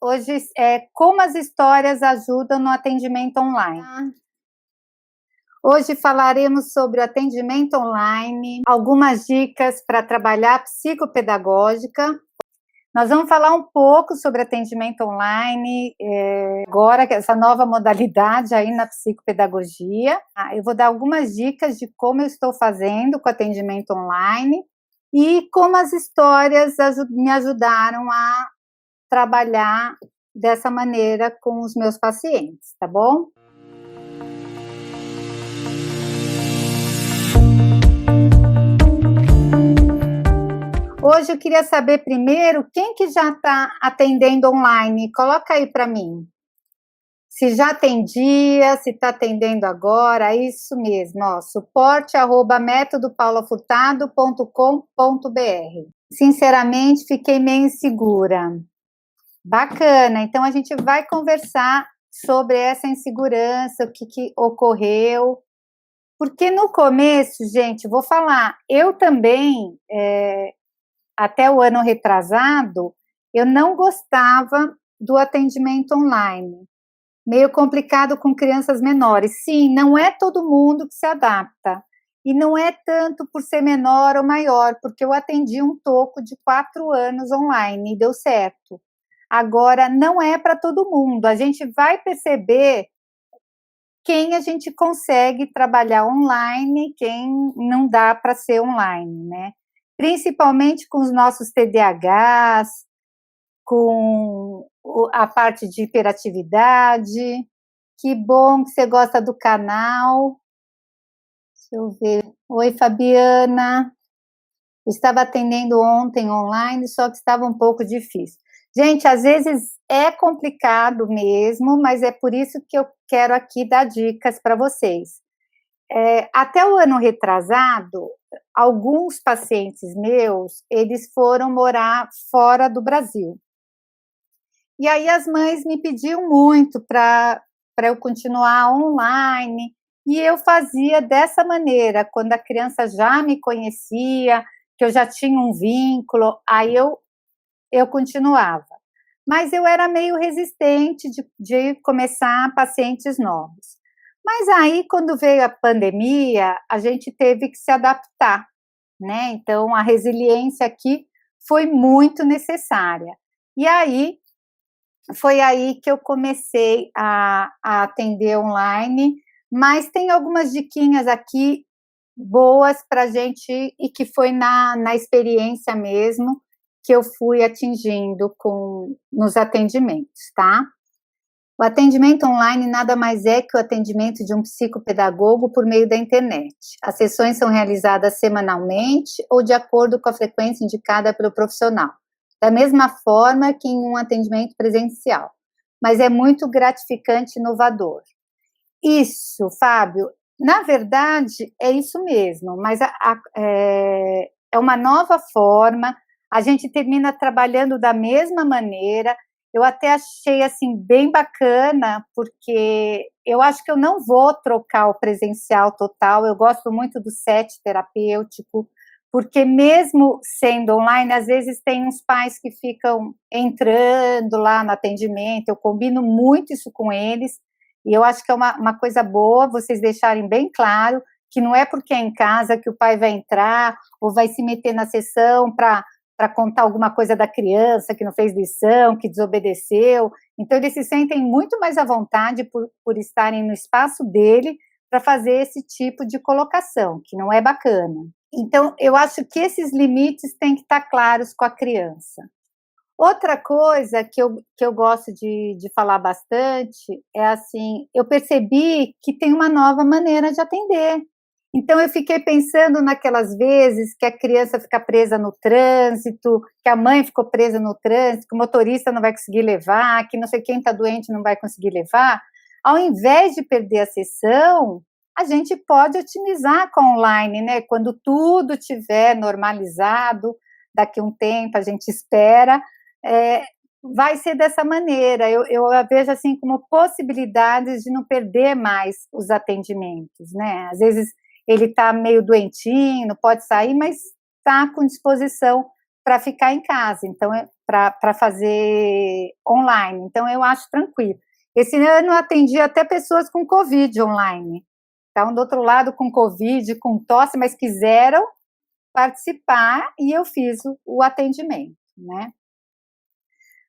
Hoje é como as histórias ajudam no atendimento online. Hoje falaremos sobre o atendimento online, algumas dicas para trabalhar psicopedagógica. Nós vamos falar um pouco sobre atendimento online, agora, essa nova modalidade aí na psicopedagogia. Eu vou dar algumas dicas de como eu estou fazendo com atendimento online e como as histórias me ajudaram a trabalhar dessa maneira com os meus pacientes, tá bom? Hoje eu queria saber primeiro quem que já está atendendo online. Coloca aí para mim. Se já atendia, se está atendendo agora, isso mesmo, ó, suporte@metodopaulafurtado.com.br. Sinceramente, fiquei meio insegura. Bacana, então a gente vai conversar sobre essa insegurança, o que ocorreu, porque no começo, gente, vou falar, eu também, até o ano retrasado, eu não gostava do atendimento online, meio complicado com crianças menores. Sim, não é todo mundo que se adapta, e não é tanto por ser menor ou maior, porque eu atendi um toco de 4 anos online e deu certo. Agora, não é para todo mundo, a gente vai perceber quem a gente consegue trabalhar online, quem não dá para ser online, né? Principalmente com os nossos TDAHs, com a parte de hiperatividade. Que bom que você gosta do canal. Deixa eu ver. Oi, Fabiana. Eu estava atendendo ontem online, só que estava um pouco difícil. Gente, às vezes é complicado mesmo, mas é por isso que eu quero aqui dar dicas para vocês. Até o ano retrasado, alguns pacientes meus, eles foram morar fora do Brasil. E aí as mães me pediam muito para eu continuar online, e eu fazia dessa maneira, quando a criança já me conhecia, que eu já tinha um vínculo, aí eu continuava. Mas eu era meio resistente de começar pacientes novos. Mas aí, quando veio a pandemia, a gente teve que se adaptar, né? Então, a resiliência aqui foi muito necessária. E aí, foi aí que eu comecei a atender online, mas tem algumas diquinhas aqui boas para a gente, e que foi na experiência mesmo, que eu fui atingindo nos atendimentos, tá? O atendimento online nada mais é que o atendimento de um psicopedagogo por meio da internet. As sessões são realizadas semanalmente ou de acordo com a frequência indicada pelo profissional, da mesma forma que em um atendimento presencial, mas é muito gratificante e inovador. Isso, Fábio, na verdade é isso mesmo, mas é uma nova forma, a gente termina trabalhando da mesma maneira. Eu até achei assim bem bacana, porque eu acho que eu não vou trocar o presencial total, eu gosto muito do set terapêutico, porque mesmo sendo online, às vezes tem uns pais que ficam entrando lá no atendimento, eu combino muito isso com eles, e eu acho que é uma coisa boa vocês deixarem bem claro que não é porque é em casa que o pai vai entrar ou vai se meter na sessão para contar alguma coisa da criança que não fez lição, que desobedeceu. Então, eles se sentem muito mais à vontade por estarem no espaço dele para fazer esse tipo de colocação, que não é bacana. Então, eu acho que esses limites têm que estar claros com a criança. Outra coisa que eu gosto de falar bastante é assim, eu percebi que tem uma nova maneira de atender. Então, eu fiquei pensando naquelas vezes que a criança fica presa no trânsito, que a mãe ficou presa no trânsito, que o motorista não vai conseguir levar, que não sei quem está doente não vai conseguir levar. Ao invés de perder a sessão, a gente pode otimizar com online, né? Quando tudo estiver normalizado, daqui a um tempo a gente espera, vai ser dessa maneira. Eu a vejo assim como possibilidades de não perder mais os atendimentos, né? Às vezes ele está meio doentinho, não pode sair, mas está com disposição para ficar em casa, então para fazer online, então eu acho tranquilo. Esse ano eu atendi até pessoas com Covid online, estavam do outro lado com Covid, com tosse, mas quiseram participar e eu fiz o atendimento, né?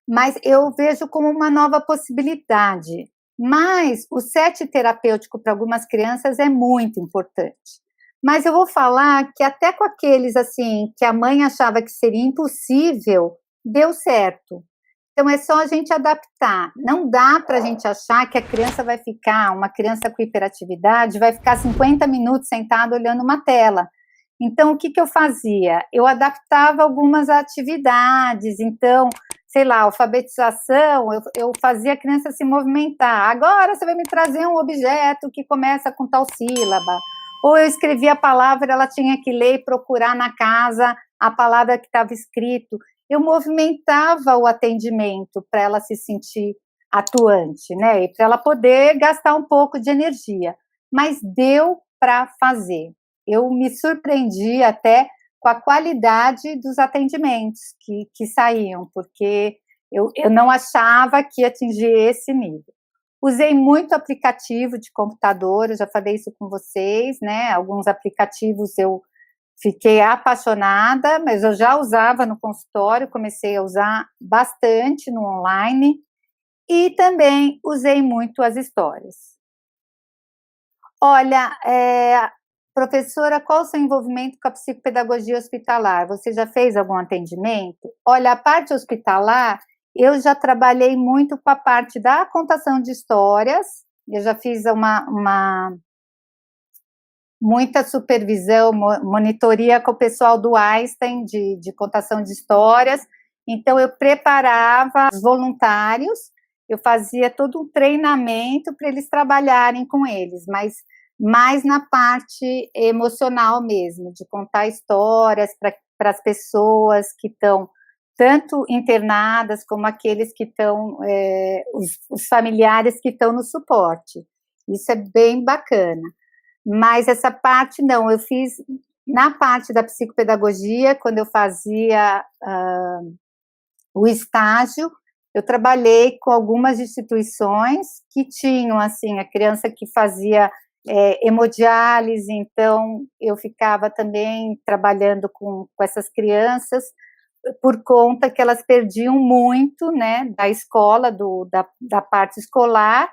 Mas eu vejo como uma nova possibilidade. Mas o set terapêutico para algumas crianças é muito importante. Mas eu vou falar que até com aqueles assim que a mãe achava que seria impossível, deu certo. Então é só a gente adaptar. Não dá para a gente achar que a criança vai ficar, uma criança com hiperatividade, vai ficar 50 minutos sentada olhando uma tela. Então o que eu fazia? Eu adaptava algumas atividades, então sei lá, alfabetização, eu fazia a criança se movimentar. Agora você vai me trazer um objeto que começa com tal sílaba. Ou eu escrevia a palavra, ela tinha que ler e procurar na casa a palavra que estava escrito. Eu movimentava o atendimento para ela se sentir atuante, né? E para ela poder gastar um pouco de energia. Mas deu para fazer. Eu me surpreendi até com a qualidade dos atendimentos que saíam, porque eu não achava que ia atingir esse nível. Usei muito aplicativo de computador, eu já falei isso com vocês, né? Alguns aplicativos eu fiquei apaixonada, mas eu já usava no consultório, comecei a usar bastante no online, e também usei muito as histórias. Olha, professora, qual o seu envolvimento com a psicopedagogia hospitalar? Você já fez algum atendimento? Olha, a parte hospitalar, eu já trabalhei muito com a parte da contação de histórias, eu já fiz muita supervisão, monitoria com o pessoal do Einstein de contação de histórias, então eu preparava os voluntários, eu fazia todo um treinamento para eles trabalharem com eles, mas mais na parte emocional mesmo, de contar histórias para as pessoas que estão tanto internadas como aqueles que estão, os familiares que estão no suporte. Isso é bem bacana. Mas essa parte não, eu fiz na parte da psicopedagogia, quando eu fazia o estágio, eu trabalhei com algumas instituições que tinham, assim, a criança que fazia hemodiálise, então eu ficava também trabalhando com essas crianças, por conta que elas perdiam muito, né, da escola, da parte escolar,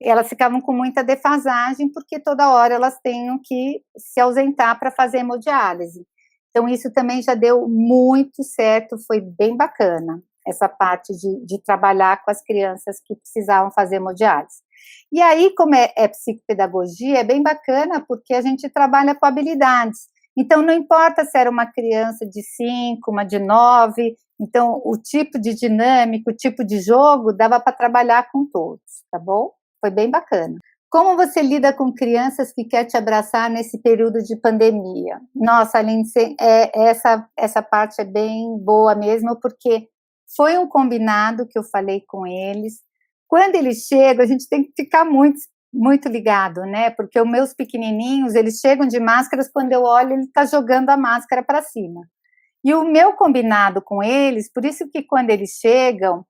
elas ficavam com muita defasagem, porque toda hora elas tinham que se ausentar para fazer hemodiálise. Então isso também já deu muito certo, foi bem bacana, essa parte de trabalhar com as crianças que precisavam fazer hemodiálise. E aí, como é psicopedagogia, é bem bacana, porque a gente trabalha com habilidades. Então, não importa se era uma criança de 5, uma de 9, então, o tipo de dinâmica, o tipo de jogo, dava para trabalhar com todos, tá bom? Foi bem bacana. Como você lida com crianças que querem te abraçar nesse período de pandemia? Nossa, Aline, essa parte é bem boa mesmo, porque foi um combinado que eu falei com eles. Quando eles chegam, a gente tem que ficar muito, muito ligado, né? Porque os meus pequenininhos, eles chegam de máscaras, quando eu olho, ele está jogando a máscara para cima. E o meu combinado com eles, por isso que quando eles chegam,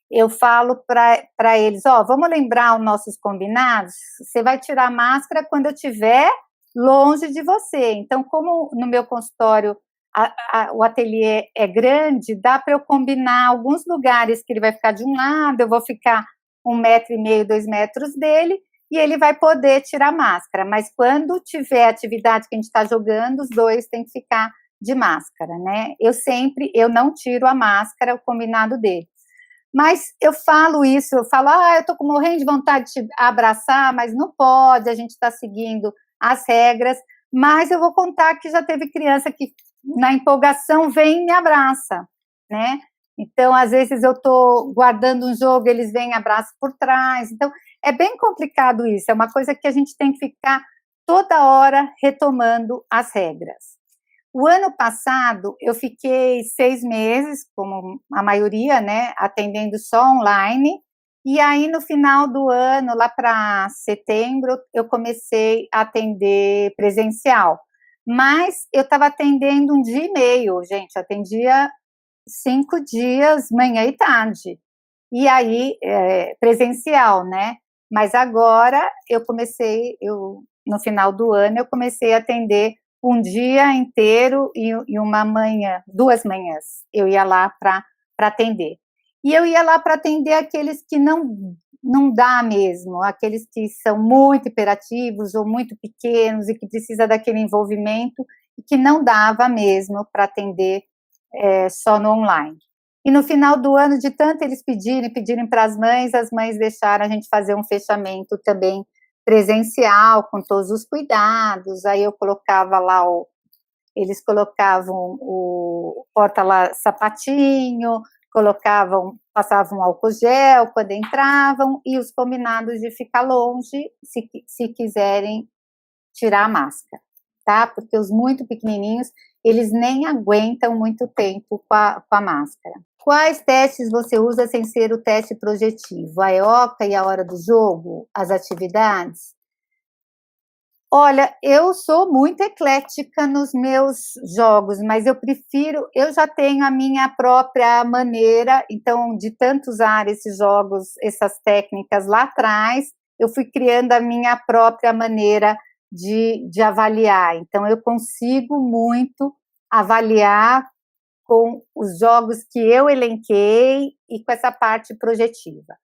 eu falo para eles, vamos lembrar os nossos combinados? Você vai tirar a máscara quando eu estiver longe de você. Então, como no meu consultório o ateliê é grande, dá para eu combinar alguns lugares que ele vai ficar de um lado, eu vou ficar 1,5 metro, 2 metros dele, e ele vai poder tirar a máscara, mas quando tiver atividade que a gente está jogando, os dois têm que ficar de máscara, né? Eu não tiro a máscara, o combinado dele. Mas eu falo isso, eu estou morrendo de vontade de te abraçar, mas não pode, a gente está seguindo as regras, mas eu vou contar que já teve criança que, na empolgação, vem e me abraça, né? Então, às vezes eu estou guardando um jogo, eles vêm e abraçam por trás, então é bem complicado isso, é uma coisa que a gente tem que ficar toda hora retomando as regras. O ano passado, eu fiquei 6 meses, como a maioria, né, atendendo só online, e aí no final do ano, lá para setembro, eu comecei a atender presencial. Mas eu estava atendendo um dia e meio, gente, eu atendia 5 dias, manhã e tarde. E aí, presencial, né? Mas agora no final do ano, eu comecei a atender um dia inteiro e uma manhã, 2 manhãs, eu ia lá para atender. E eu ia lá para atender aqueles que não dá mesmo, aqueles que são muito hiperativos ou muito pequenos e que precisa daquele envolvimento e que não dava mesmo para atender só no online. E no final do ano, de tanto eles pedirem para as mães deixaram a gente fazer um fechamento também presencial, com todos os cuidados. Aí eu colocava lá eles colocavam o porta lá sapatinho, passavam álcool gel quando entravam, e os combinados de ficar longe, se quiserem tirar a máscara, tá? Porque os muito pequenininhos, eles nem aguentam muito tempo com a máscara. Quais testes você usa sem ser o teste projetivo? A EOCA e a hora do jogo? As atividades? Olha, eu sou muito eclética nos meus jogos, mas eu já tenho a minha própria maneira, então, de tanto usar esses jogos, essas técnicas lá atrás, eu fui criando a minha própria maneira de avaliar. Então, eu consigo muito avaliar com os jogos que eu elenquei e com essa parte projetiva.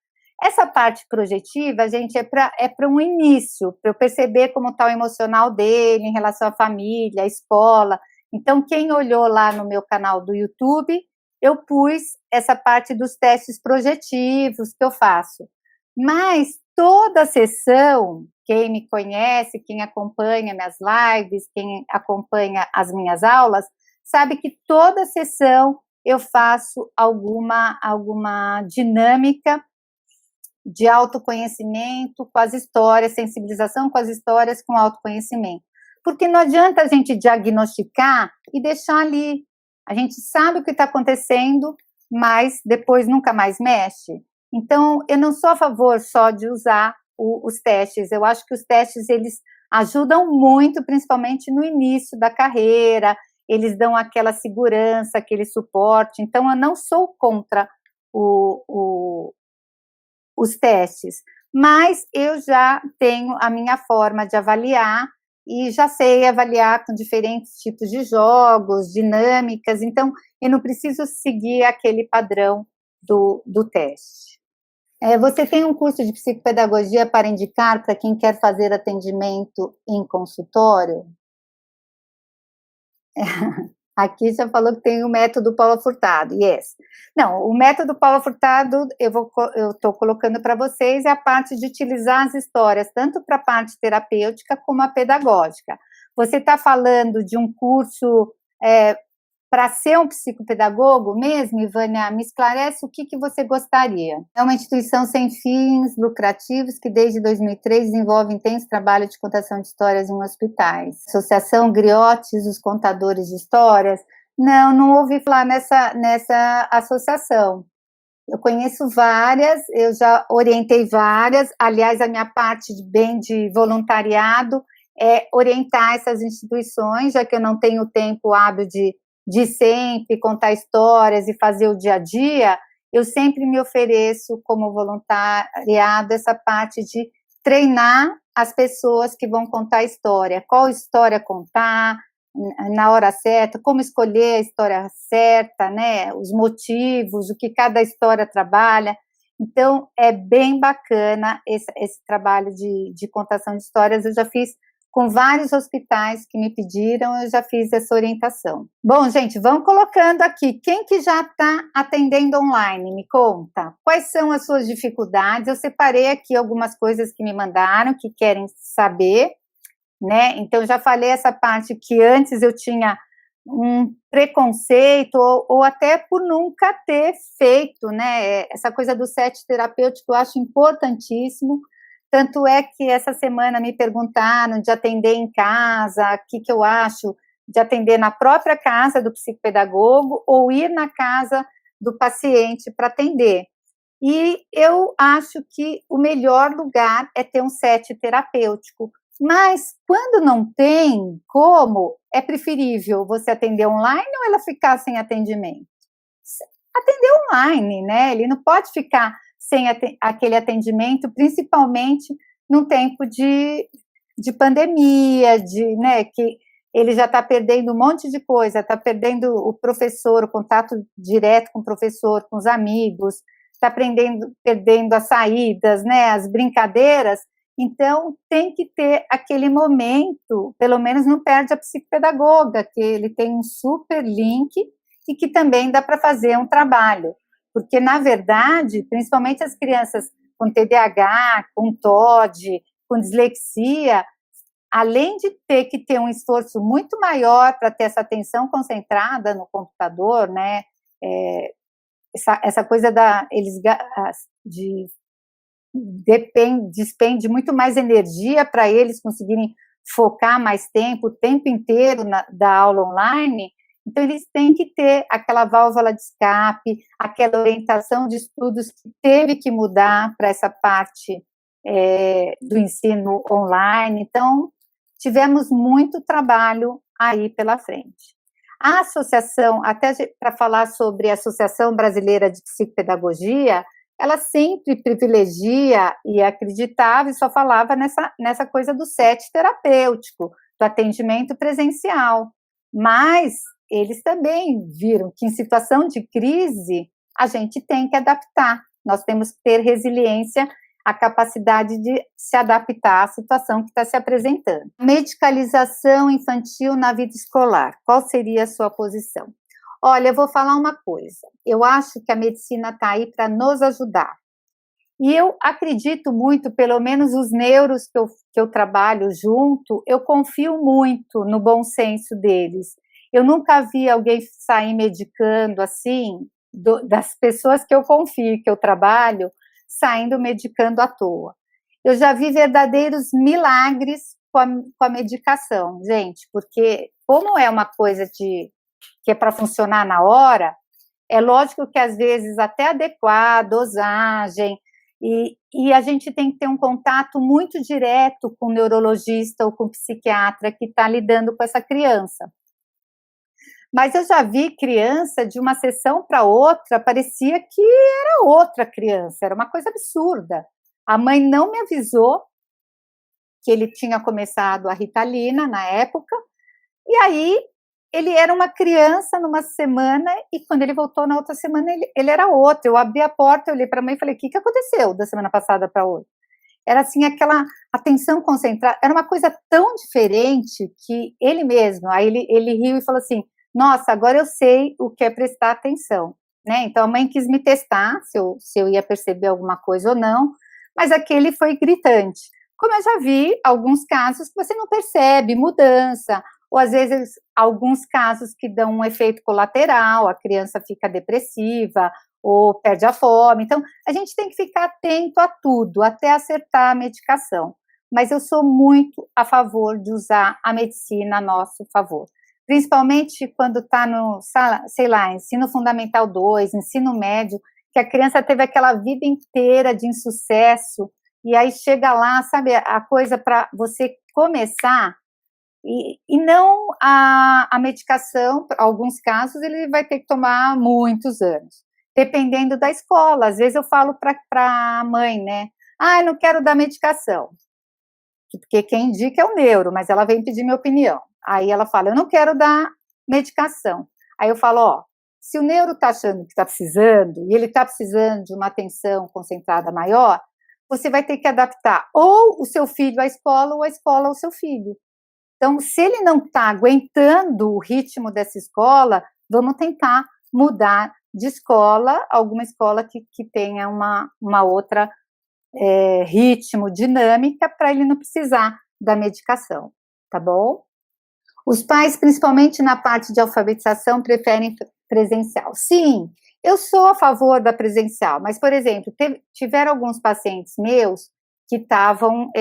Essa parte projetiva, gente, é para um início, para eu perceber como está o emocional dele em relação à família, à escola. Então, quem olhou lá no meu canal do YouTube, eu pus essa parte dos testes projetivos que eu faço. Mas toda sessão, quem me conhece, quem acompanha minhas lives, quem acompanha as minhas aulas, sabe que toda sessão eu faço alguma dinâmica de autoconhecimento com as histórias, sensibilização com as histórias, com autoconhecimento. Porque não adianta a gente diagnosticar e deixar ali. A gente sabe o que está acontecendo, mas depois nunca mais mexe. Então, eu não sou a favor só de usar os testes. Eu acho que os testes, eles ajudam muito, principalmente no início da carreira, eles dão aquela segurança, aquele suporte. Então, eu não sou contra os testes, mas eu já tenho a minha forma de avaliar e já sei avaliar com diferentes tipos de jogos, dinâmicas, então eu não preciso seguir aquele padrão do teste. Você tem um curso de psicopedagogia para indicar para quem quer fazer atendimento em consultório? Aqui já falou que tem o método Paula Furtado, yes. Não, o método Paula Furtado, eu estou colocando para vocês, é a parte de utilizar as histórias, tanto para a parte terapêutica como a pedagógica. Você está falando de um curso para ser um psicopedagogo mesmo, Ivânia? Me esclarece o que você gostaria. É uma instituição sem fins lucrativos que desde 2003 desenvolve intenso trabalho de contação de histórias em hospitais. Associação Griotes, os contadores de histórias. Não ouvi falar nessa associação. Eu conheço várias, eu já orientei várias, aliás, a minha parte de voluntariado é orientar essas instituições, já que eu não tenho tempo hábil de sempre contar histórias e fazer o dia a dia, eu sempre me ofereço como voluntariado essa parte de treinar as pessoas que vão contar a história, qual história contar, na hora certa, como escolher a história certa, né, os motivos, o que cada história trabalha. Então, é bem bacana esse trabalho de contação de histórias. Eu já fiz com vários hospitais que me pediram, eu já fiz essa orientação. Bom, gente, vamos colocando aqui, quem que já está atendendo online, me conta, quais são as suas dificuldades? Eu separei aqui algumas coisas que me mandaram, que querem saber, né? Então, eu já falei essa parte que antes eu tinha um preconceito, ou até por nunca ter feito, né? Essa coisa do set terapêutico eu acho importantíssimo. Tanto é que essa semana me perguntaram de atender em casa, o que eu acho de atender na própria casa do psicopedagogo ou ir na casa do paciente para atender. E eu acho que o melhor lugar é ter um set terapêutico. Mas quando não tem como, é preferível você atender online ou ela ficar sem atendimento? atender online, né? Ele não pode ficar sem aquele atendimento, principalmente num tempo de pandemia, né, que ele já está perdendo um monte de coisa, está perdendo o professor, o contato direto com o professor, com os amigos, está perdendo as saídas, né, as brincadeiras. Então, tem que ter aquele momento, pelo menos não perde a psicopedagoga, que ele tem um super link e que também dá para fazer um trabalho. Porque, na verdade, principalmente as crianças com TDAH, com TOD, com dislexia, além de ter que ter um esforço muito maior para ter essa atenção concentrada no computador, né, essa coisa despende muito mais energia para eles conseguirem focar mais tempo, o tempo inteiro da aula online. Então, eles têm que ter aquela válvula de escape, aquela orientação de estudos que teve que mudar para essa parte do ensino online. Então, tivemos muito trabalho aí pela frente. A associação, até para falar sobre a Associação Brasileira de Psicopedagogia, ela sempre privilegia e acreditava e só falava nessa coisa do SET terapêutico, do atendimento presencial. Mas eles também viram que em situação de crise a gente tem que adaptar, nós temos que ter resiliência, a capacidade de se adaptar à situação que está se apresentando. Medicalização infantil na vida escolar, qual seria a sua posição? Olha, eu vou falar uma coisa, eu acho que a medicina está aí para nos ajudar. E eu acredito muito, pelo menos os neuros que eu trabalho junto, eu confio muito no bom senso deles. Eu nunca vi alguém sair medicando assim, das pessoas que eu confio, que eu trabalho, saindo medicando à toa. Eu já vi verdadeiros milagres com a medicação, gente, porque como é uma coisa que é para funcionar na hora, é lógico que às vezes até adequar a dosagem, e a gente tem que ter um contato muito direto com o neurologista ou com o psiquiatra que está lidando com essa criança. Mas eu já vi criança de uma sessão para outra, parecia que era outra criança, era uma coisa absurda. A mãe não me avisou que ele tinha começado a Ritalina na época, e aí ele era uma criança numa semana, e quando ele voltou na outra semana, ele era outro. Eu abri a porta, eu olhei para a mãe e falei, o que aconteceu da semana passada para hoje? Era assim, aquela atenção concentrada, era uma coisa tão diferente que ele mesmo, aí ele riu e falou assim, nossa, agora eu sei o que é prestar atenção, né? Então a mãe quis me testar se eu ia perceber alguma coisa ou não, mas aquele foi gritante. Como eu já vi alguns casos que você não percebe mudança, ou às vezes alguns casos que dão um efeito colateral, a criança fica depressiva, ou perde a fome. Então, a gente tem que ficar atento a tudo, até acertar a medicação. Mas eu sou muito a favor de usar a medicina a nosso favor. Principalmente quando está no, sei lá, ensino fundamental 2, ensino médio, que a criança teve aquela vida inteira de insucesso, e aí chega lá, sabe, a coisa para você começar, e não a medicação, em alguns casos, ele vai ter que tomar muitos anos, dependendo da escola. Às vezes eu falo para a mãe, né, eu não quero dar medicação, porque quem indica é o neuro, mas ela vem pedir minha opinião. Aí ela fala, eu não quero dar medicação. Aí eu falo, se o neuro está achando que está precisando, e ele está precisando de uma atenção concentrada maior, você vai ter que adaptar ou o seu filho à escola, ou a escola ao seu filho. Então, se ele não está aguentando o ritmo dessa escola, vamos tentar mudar de escola, alguma escola que tenha uma outra ritmo, dinâmica, para ele não precisar da medicação, tá bom? Os pais, principalmente na parte de alfabetização, preferem presencial. Sim, eu sou a favor da presencial, mas, por exemplo, tiveram alguns pacientes meus que estavam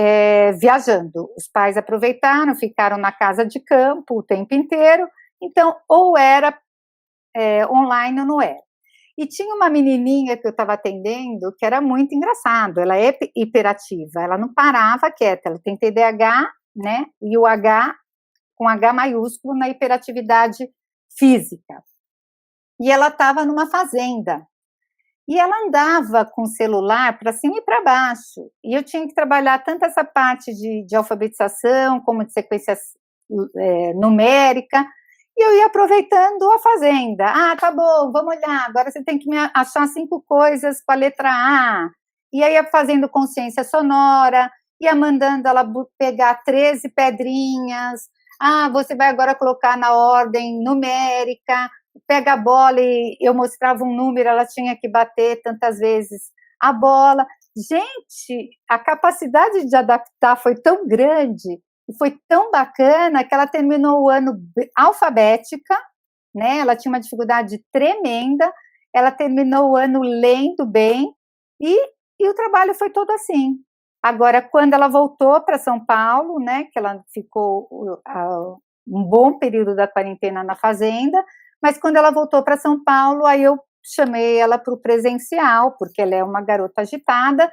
viajando. Os pais aproveitaram, ficaram na casa de campo o tempo inteiro, então, ou era online ou não era. E tinha uma menininha que eu estava atendendo que era muito engraçado, ela é hiperativa, ela não parava quieta, ela tem TDAH, né, e o H com H maiúsculo na hiperatividade física. e ela estava numa fazenda. E ela andava com o celular para cima e para baixo. E eu tinha que trabalhar tanto essa parte de alfabetização, como de sequência numérica, e eu ia aproveitando a fazenda. Ah, tá bom, vamos olhar, agora você tem que me achar 5 coisas com a letra A. E aí ia fazendo consciência sonora, ia mandando ela pegar 13 pedrinhas. Ah, você vai agora colocar na ordem numérica, pega a bola e eu mostrava um número, ela tinha que bater tantas vezes a bola. Gente, a capacidade de adaptar foi tão grande e foi tão bacana que ela terminou o ano alfabética, né? Ela tinha uma dificuldade tremenda, ela terminou o ano lendo bem e o trabalho foi todo assim. Agora, quando ela voltou para São Paulo, né, que ela ficou um bom período da quarentena na fazenda, mas quando ela voltou para São Paulo, aí eu chamei ela para o presencial, porque ela é uma garota agitada,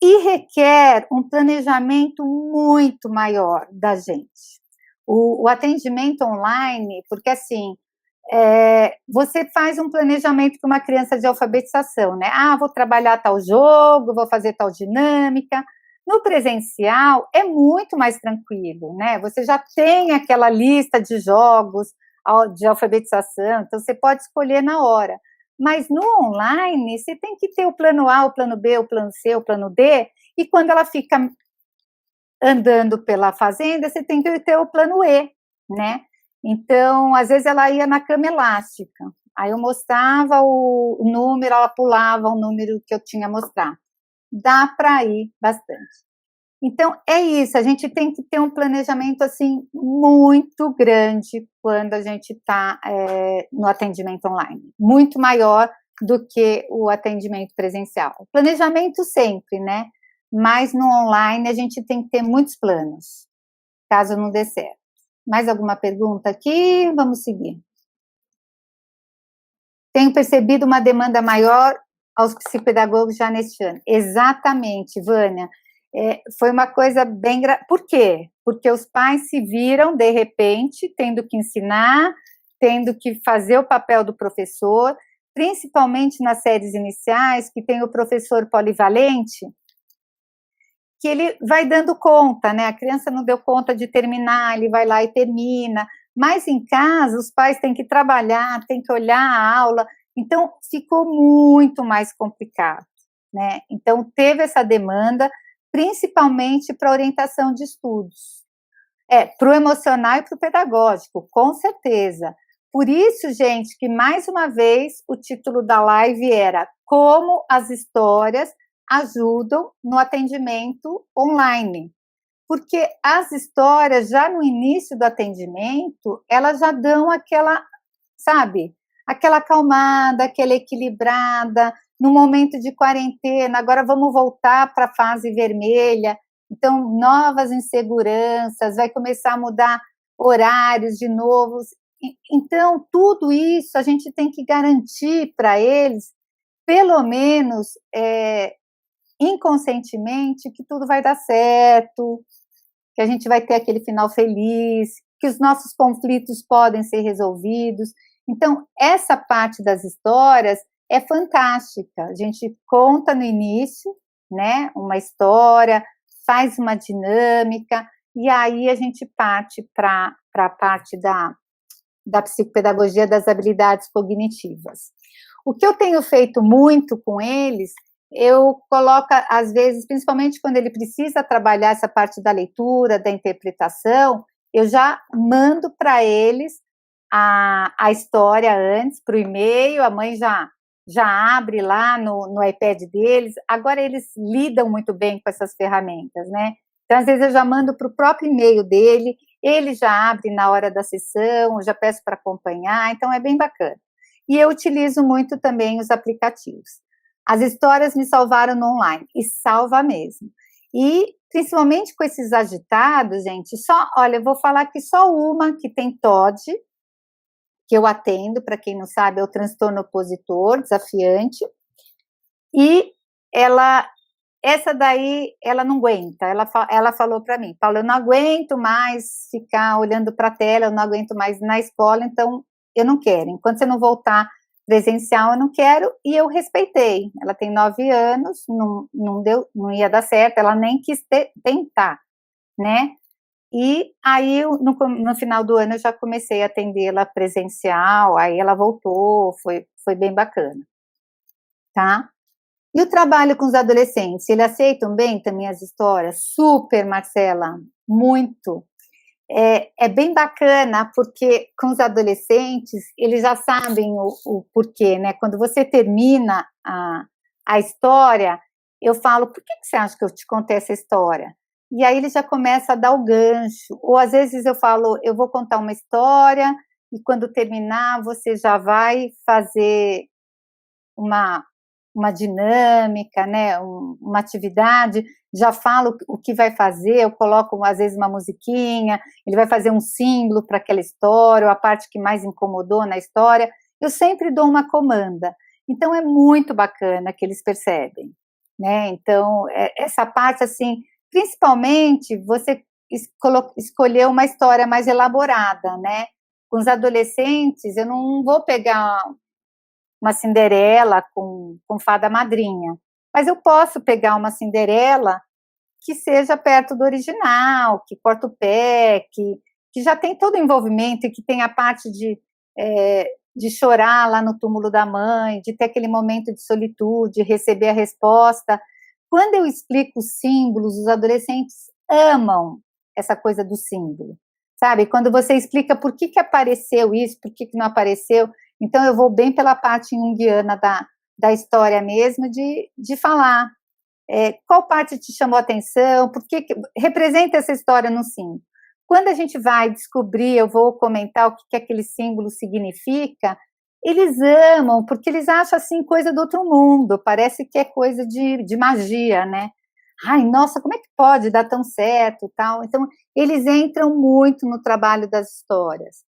e requer um planejamento muito maior da gente. O atendimento online, porque assim, você faz um planejamento para uma criança de alfabetização, né? Ah, vou trabalhar tal jogo, vou fazer tal dinâmica. No presencial é muito mais tranquilo, né? Você já tem aquela lista de jogos de alfabetização, então você pode escolher na hora. Mas no online, você tem que ter o plano A, o plano B, o plano C, o plano D, e quando ela fica andando pela fazenda, você tem que ter o plano E, né? Então, às vezes ela ia na cama elástica, aí eu mostrava o número, ela pulava o número que eu tinha mostrado. Dá para ir bastante. Então, é isso, a gente tem que ter um planejamento, assim, muito grande quando a gente está no atendimento online, muito maior do que o atendimento presencial. Planejamento sempre, né? Mas no online a gente tem que ter muitos planos, caso não dê certo. Mais alguma pergunta aqui? Vamos seguir. Tenho percebido uma demanda maior aos psicopedagogos já neste ano. Exatamente, Vânia. Foi uma coisa bem... Por quê? Porque os pais se viram, de repente, tendo que ensinar, tendo que fazer o papel do professor, principalmente nas séries iniciais, que tem o professor polivalente, que ele vai dando conta, né? A criança não deu conta de terminar, ele vai lá e termina. Mas em casa, os pais têm que trabalhar, têm que olhar a aula, então ficou muito mais complicado, né? Então teve essa demanda, principalmente para orientação de estudos. Para o emocional e para o pedagógico, com certeza. Por isso, gente, que mais uma vez o título da live era Como as histórias ajudam no atendimento online. Porque as histórias, já no início do atendimento, elas já dão aquela, sabe, aquela acalmada, aquela equilibrada, no momento de quarentena, agora vamos voltar para a fase vermelha, então novas inseguranças, vai começar a mudar horários de novo. Então, tudo isso a gente tem que garantir para eles, pelo menos inconscientemente, que tudo vai dar certo, que a gente vai ter aquele final feliz, que os nossos conflitos podem ser resolvidos. Então, essa parte das histórias é fantástica. A gente conta no início, né, uma história, faz uma dinâmica, e aí a gente parte para a parte da psicopedagogia das habilidades cognitivas. O que eu tenho feito muito com eles, eu coloco, às vezes, principalmente quando ele precisa trabalhar essa parte da leitura, da interpretação, eu já mando para eles a história antes, para o e-mail, a mãe já abre lá no iPad deles. Agora eles lidam muito bem com essas ferramentas, né? Então, às vezes, eu já mando para o próprio e-mail dele, ele já abre na hora da sessão, eu já peço para acompanhar, então é bem bacana. E eu utilizo muito também os aplicativos. As histórias me salvaram no online, e salva mesmo. E, principalmente com esses agitados, gente, olha, eu vou falar que só uma que tem TOD, que eu atendo, para quem não sabe, é o transtorno opositor, desafiante, e essa daí, ela não aguenta, ela falou para mim, Paula, eu não aguento mais ficar olhando para a tela, eu não aguento mais na escola, então eu não quero, enquanto você não voltar presencial eu não quero, e eu respeitei. Ela tem 9 anos, não deu, não ia dar certo, ela nem quis tentar, né? E aí, no final do ano, eu já comecei a atendê-la presencial, aí ela voltou, foi bem bacana, tá? E o trabalho com os adolescentes, eles aceitam bem também as histórias? Super, Marcela, muito. É bem bacana, porque com os adolescentes, eles já sabem o porquê, né? Quando você termina a história, eu falo, por que você acha que eu te contei essa história? E aí ele já começa a dar o gancho, ou às vezes eu falo, eu vou contar uma história, e quando terminar, você já vai fazer uma, uma dinâmica, né, uma atividade, já falo o que vai fazer, eu coloco às vezes uma musiquinha, ele vai fazer um símbolo para aquela história, ou a parte que mais incomodou na história, eu sempre dou uma comanda, então é muito bacana que eles percebem, né, então essa parte assim, principalmente você escolher uma história mais elaborada, né, com os adolescentes eu não vou pegar uma Cinderela com fada madrinha, mas eu posso pegar uma Cinderela que seja perto do original, que corta o pé, que já tem todo o envolvimento e que tem a parte de chorar lá no túmulo da mãe, de ter aquele momento de solitude, receber a resposta. Quando eu explico os símbolos, os adolescentes amam essa coisa do símbolo, sabe? Quando você explica por que apareceu isso, por que não apareceu, então eu vou bem pela parte junguiana da história mesmo, de falar qual parte te chamou a atenção, por que representa essa história no símbolo. Quando a gente vai descobrir, eu vou comentar o que aquele símbolo significa, eles amam, porque eles acham assim coisa do outro mundo, parece que é coisa de magia, né? Ai, nossa, como é que pode dar tão certo, tal? Então, eles entram muito no trabalho das histórias.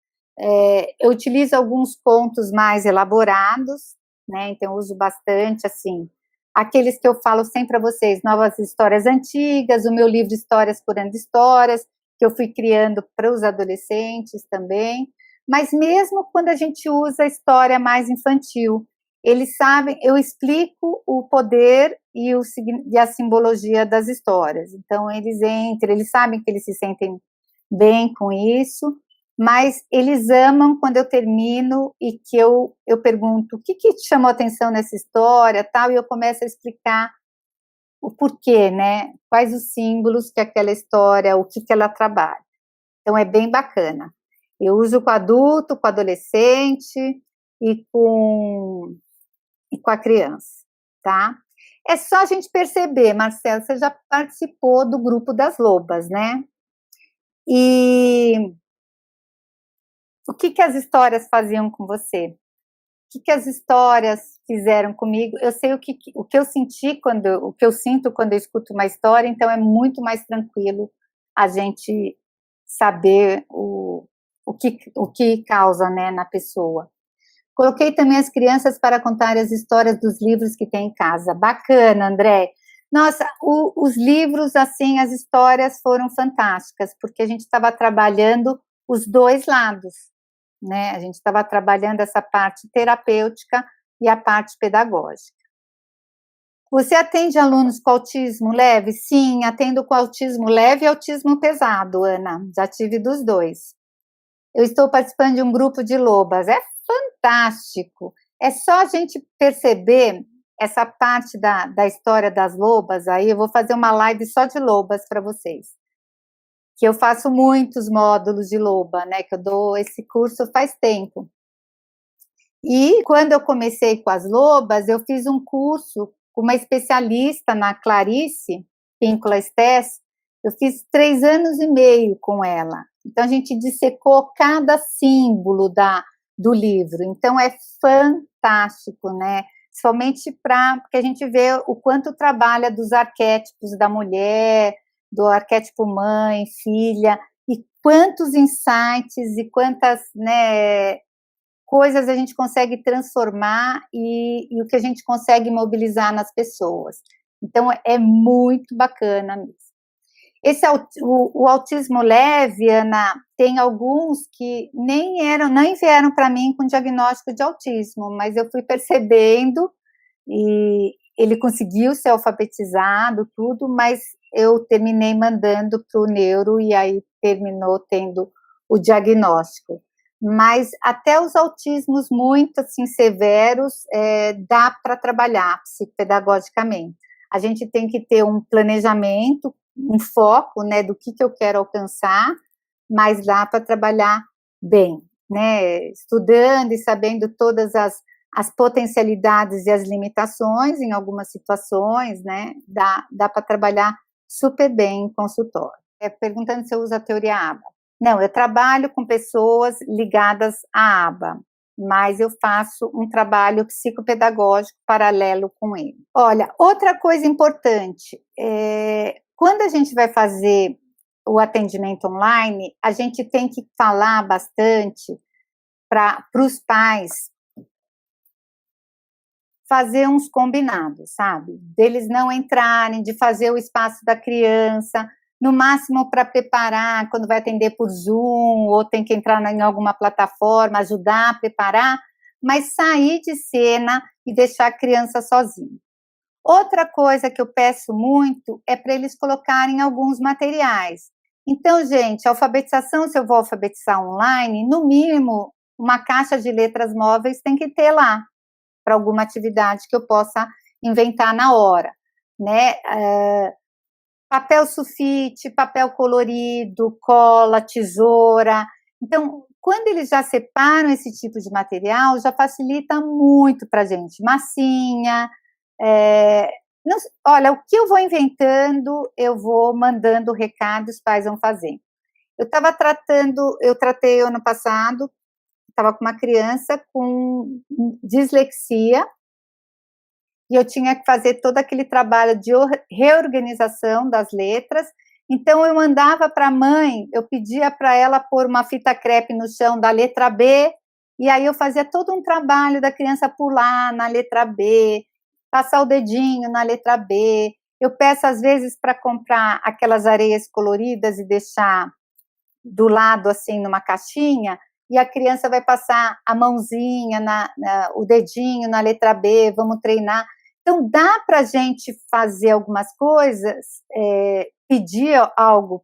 Eu utilizo alguns contos mais elaborados, né? Então, eu uso bastante, assim, aqueles que eu falo sempre para vocês, novas histórias antigas, o meu livro Histórias Curando Histórias, que eu fui criando para os adolescentes também, mas mesmo quando a gente usa a história mais infantil, eles sabem, eu explico o poder e a simbologia das histórias, então eles entram, eles sabem que eles se sentem bem com isso, mas eles amam quando eu termino e que eu pergunto, o que te chamou a atenção nessa história, tal, e eu começo a explicar o porquê, né, quais os símbolos que aquela história, o que ela trabalha. Então, é bem bacana. Eu uso com adulto, com adolescente e com a criança, tá? É só a gente perceber, Marcelo, você já participou do grupo das lobas, né? E o que as histórias faziam com você? O que as histórias fizeram comigo? Eu sei o que eu senti o que eu sinto quando eu escuto uma história, então é muito mais tranquilo a gente saber o que causa, né, na pessoa. Coloquei também as crianças para contar as histórias dos livros que tem em casa. Bacana, André. Nossa, os livros, assim, as histórias foram fantásticas, porque a gente estava trabalhando os dois lados, né? A gente estava trabalhando essa parte terapêutica e a parte pedagógica. Você atende alunos com autismo leve? Sim, atendo com autismo leve e autismo pesado, Ana. Já tive dos dois. Eu estou participando de um grupo de lobas. É fantástico. É só a gente perceber essa parte da história das lobas. Aí eu vou fazer uma live só de lobas para vocês. Que eu faço muitos módulos de loba, né? Que eu dou esse curso faz tempo. E quando eu comecei com as lobas, eu fiz um curso com uma especialista na Clarice Píncula Stess. Eu fiz 3 anos e meio com ela. Então, a gente dissecou cada símbolo do livro. Então, é fantástico, né? Somente porque a gente vê o quanto trabalha dos arquétipos da mulher, do arquétipo mãe, filha, e quantos insights e quantas, né, coisas a gente consegue transformar e o que a gente consegue mobilizar nas pessoas. Então, é muito bacana mesmo. O autismo leve, Ana, tem alguns que nem vieram para mim com diagnóstico de autismo, mas eu fui percebendo e ele conseguiu ser alfabetizado, tudo, mas eu terminei mandando para o neuro e aí terminou tendo o diagnóstico. Mas até os autismos muito assim severos dá para trabalhar psicopedagogicamente. A gente tem que ter um planejamento, um foco, né, do que eu quero alcançar, mas dá para trabalhar bem, né, estudando e sabendo todas as potencialidades e as limitações em algumas situações, né, dá para trabalhar super bem em consultório. Perguntando se eu uso a teoria ABA. Não, eu trabalho com pessoas ligadas à ABA, mas eu faço um trabalho psicopedagógico paralelo com ele. Olha, outra coisa importante, quando a gente vai fazer o atendimento online, a gente tem que falar bastante para os pais fazer uns combinados, sabe? Deles não entrarem, de fazer o espaço da criança, no máximo para preparar, quando vai atender por Zoom, ou tem que entrar em alguma plataforma, ajudar a preparar, mas sair de cena e deixar a criança sozinha. Outra coisa que eu peço muito é para eles colocarem alguns materiais. Então, gente, alfabetização, se eu vou alfabetizar online, no mínimo, uma caixa de letras móveis tem que ter lá, para alguma atividade que eu possa inventar na hora, né? Papel sulfite, papel colorido, cola, tesoura. Então, quando eles já separam esse tipo de material, já facilita muito para a gente. Massinha, olha, o que eu vou inventando, eu vou mandando o recado, os pais vão fazendo. Eu tratei ano passado, estava com uma criança com dislexia, e eu tinha que fazer todo aquele trabalho de reorganização das letras, então eu mandava para a mãe, eu pedia para ela pôr uma fita crepe no chão da letra B, e aí eu fazia todo um trabalho da criança pular na letra B, passar o dedinho na letra B, eu peço às vezes para comprar aquelas areias coloridas e deixar do lado assim numa caixinha, e a criança vai passar a mãozinha, o dedinho na letra B, vamos treinar. Então, dá para a gente fazer algumas coisas, pedir algo,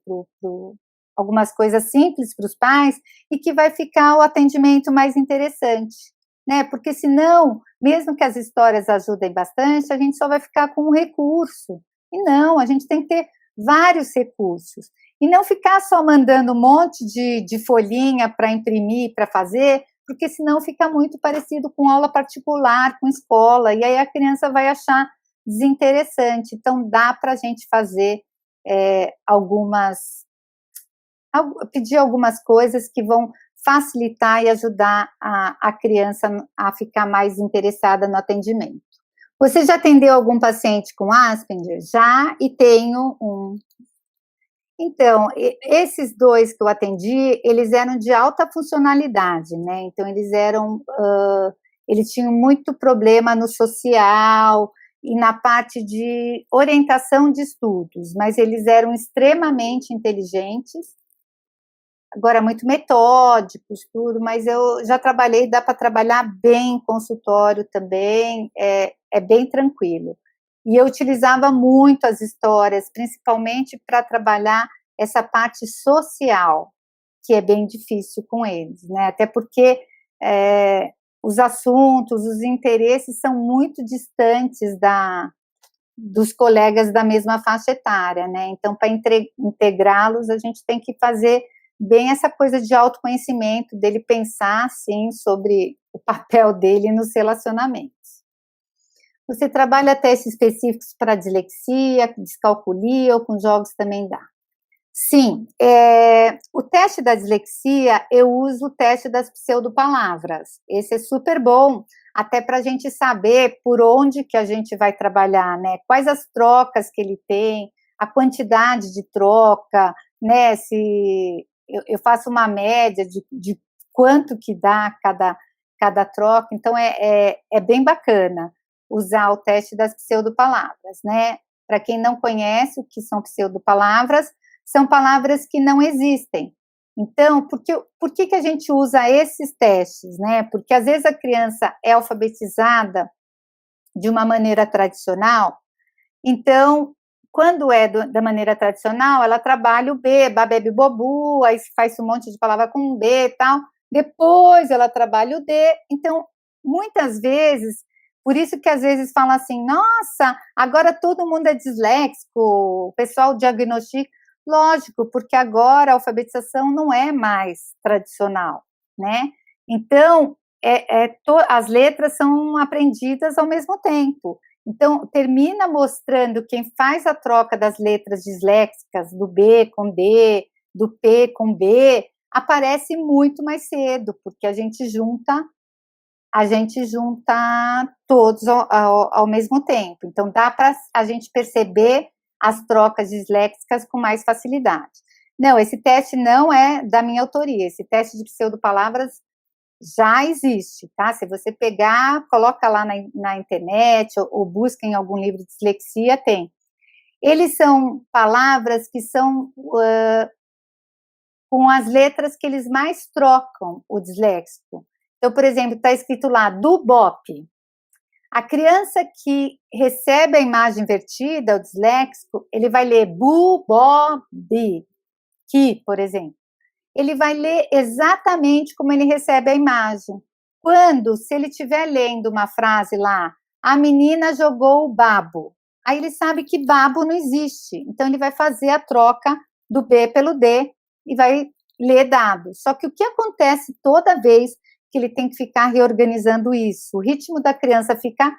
algumas coisas simples para os pais, e que vai ficar o atendimento mais interessante, né? Porque senão, mesmo que as histórias ajudem bastante, a gente só vai ficar com um recurso. E não, a gente tem que ter vários recursos. E não ficar só mandando um monte de folhinha para imprimir, para fazer, porque senão fica muito parecido com aula particular, com escola, e aí a criança vai achar desinteressante. Então, dá para a gente fazer pedir algumas coisas que vão facilitar e ajudar a criança a ficar mais interessada no atendimento. Você já atendeu algum paciente com Asperger? Já, e tenho um. Então, esses dois que eu atendi, eles eram de alta funcionalidade, né? Então, eles tinham muito problema no social e na parte de orientação de estudos, mas eles eram extremamente inteligentes, agora muito metódicos, tudo, mas eu já trabalhei, dá para trabalhar bem em consultório também, é bem tranquilo. E eu utilizava muito as histórias, principalmente para trabalhar essa parte social, que é bem difícil com eles, né? Até porque os assuntos, os interesses são muito distantes dos colegas da mesma faixa etária, né? Então, para integrá-los, a gente tem que fazer bem essa coisa de autoconhecimento, dele pensar, assim, sobre o papel dele nos relacionamentos. Você trabalha testes específicos para dislexia, descalculia ou com jogos também dá? Sim, o teste da dislexia, eu uso o teste das pseudopalavras. Esse é super bom, até para a gente saber por onde que a gente vai trabalhar, né? Quais as trocas que ele tem, a quantidade de troca, né? Se eu faço uma média de quanto que dá cada troca, então é bem bacana usar o teste das pseudopalavras, né? Para quem não conhece o que são pseudopalavras, são palavras que não existem. Então, por que a gente usa esses testes, né? Porque às vezes a criança é alfabetizada de uma maneira tradicional, então, quando é da maneira tradicional, ela trabalha o B, babebe bobu, aí faz um monte de palavra com B e tal, depois ela trabalha o D, então, muitas vezes, por isso que às vezes falam assim, nossa, agora todo mundo é disléxico, o pessoal diagnostica, lógico, porque agora a alfabetização não é mais tradicional, né? Então, as letras são aprendidas ao mesmo tempo. Então, termina mostrando quem faz a troca das letras disléxicas, do B com D, do P com B, aparece muito mais cedo, porque a gente junta todos ao mesmo tempo. Então, dá para a gente perceber as trocas disléxicas com mais facilidade. Não, esse teste não é da minha autoria, esse teste de pseudopalavras já existe, tá? Se você pegar, coloca lá na internet ou busca em algum livro de dislexia, tem. Eles são palavras que são com as letras que eles mais trocam, o disléxico. Então, por exemplo, está escrito lá, do BOP. A criança que recebe a imagem invertida, o disléxico, ele vai ler bu, bo, bi, que, por exemplo. Ele vai ler exatamente como ele recebe a imagem. Se ele estiver lendo uma frase lá, a menina jogou o babo, aí ele sabe que babo não existe, então ele vai fazer a troca do B pelo D e vai ler dado. Só que o que acontece toda vez que ele tem que ficar reorganizando isso? O ritmo da criança fica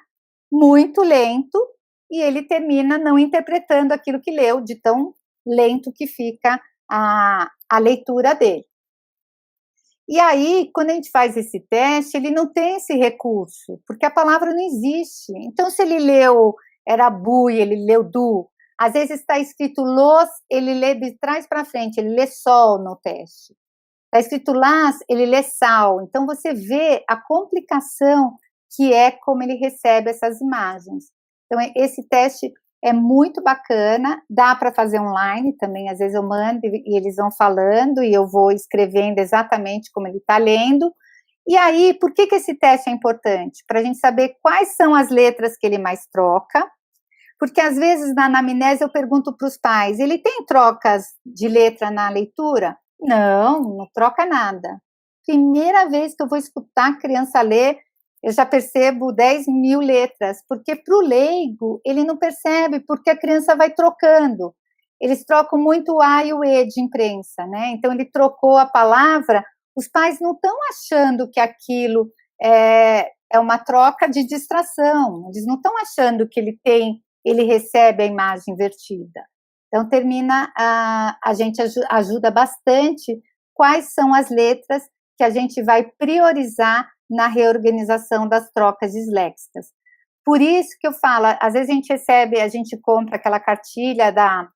muito lento e ele termina não interpretando aquilo que leu, de tão lento que fica a leitura dele. E aí, quando a gente faz esse teste, ele não tem esse recurso, porque a palavra não existe. Então, se ele leu, era bu e ele leu du, às vezes está escrito los, ele lê de trás para frente, ele lê sol no teste. Está escrito las, ele lê sal. Então, você vê a complicação que é como ele recebe essas imagens. Então, esse teste é muito bacana, dá para fazer online também, às vezes eu mando e eles vão falando e eu vou escrevendo exatamente como ele está lendo. E aí, por que esse teste é importante? Para a gente saber quais são as letras que ele mais troca, porque às vezes na anamnese eu pergunto para os pais, ele tem trocas de letra na leitura? Não, não troca nada. Primeira vez que eu vou escutar a criança ler, eu já percebo 10.000 letras, porque para o leigo, ele não percebe, porque a criança vai trocando. Eles trocam muito o A e o E de imprensa, né? Então, ele trocou a palavra, os pais não estão achando que aquilo é uma troca de distração, eles não estão achando que ele recebe a imagem invertida. Então, a gente ajuda bastante quais são as letras que a gente vai priorizar na reorganização das trocas disléxicas. Por isso que eu falo, às vezes a gente compra aquela cartilha da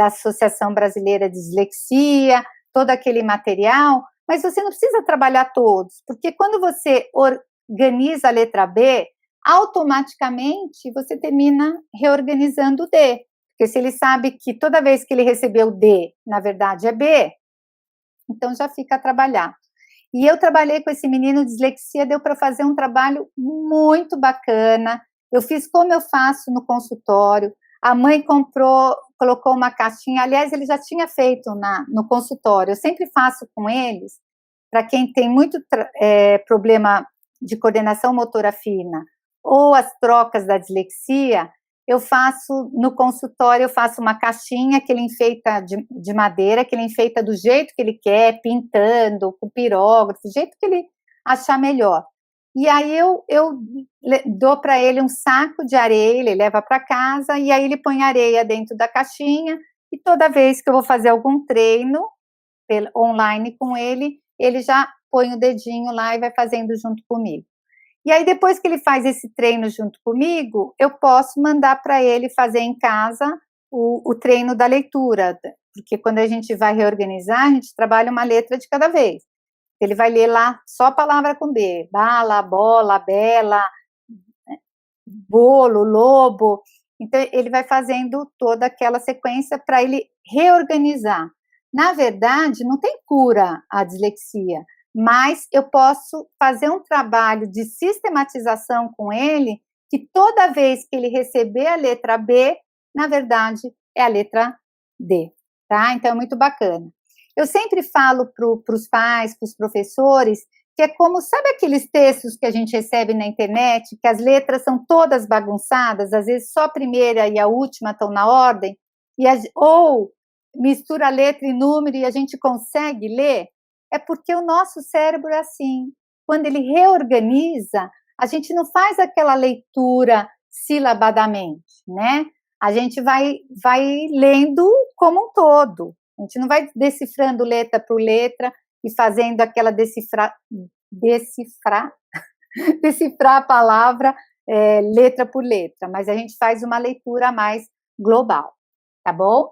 Associação Brasileira de Dislexia, todo aquele material, mas você não precisa trabalhar todos, porque quando você organiza a letra B, automaticamente você termina reorganizando o D, porque se ele sabe que toda vez que ele recebeu D, na verdade é B, então já fica a trabalhar. E eu trabalhei com esse menino de dislexia, deu para fazer um trabalho muito bacana. Eu fiz como eu faço no consultório. A mãe colocou uma caixinha. Aliás, ele já tinha feito no consultório. Eu sempre faço com eles, para quem tem muito problema de coordenação motora fina, ou as trocas da dislexia, eu faço no consultório, eu faço uma caixinha que ele enfeita de madeira, que ele enfeita do jeito que ele quer, pintando, com pirógrafo, do jeito que ele achar melhor. E aí eu dou para ele um saco de areia, ele leva para casa, e aí ele põe areia dentro da caixinha, e toda vez que eu vou fazer algum treino online com ele, ele já põe o dedinho lá e vai fazendo junto comigo. E aí, depois que ele faz esse treino junto comigo, eu posso mandar para ele fazer em casa o treino da leitura, porque quando a gente vai reorganizar, a gente trabalha uma letra de cada vez. Ele vai ler lá só a palavra com B, bala, bola, bela, bolo, lobo. Então, ele vai fazendo toda aquela sequência para ele reorganizar. Na verdade, não tem cura a dislexia, mas eu posso fazer um trabalho de sistematização com ele, que toda vez que ele receber a letra B, na verdade, é a letra D, tá? Então, é muito bacana. Eu sempre falo para os pais, para os professores, que é como, sabe aqueles textos que a gente recebe na internet, que as letras são todas bagunçadas, às vezes só a primeira e a última estão na ordem, ou mistura letra e número e a gente consegue ler? É porque o nosso cérebro é assim. Quando ele reorganiza, a gente não faz aquela leitura silabadamente, né? A gente vai lendo como um todo. A gente não vai decifrando letra por letra e fazendo aquela decifrar a palavra letra por letra, mas a gente faz uma leitura mais global, tá bom?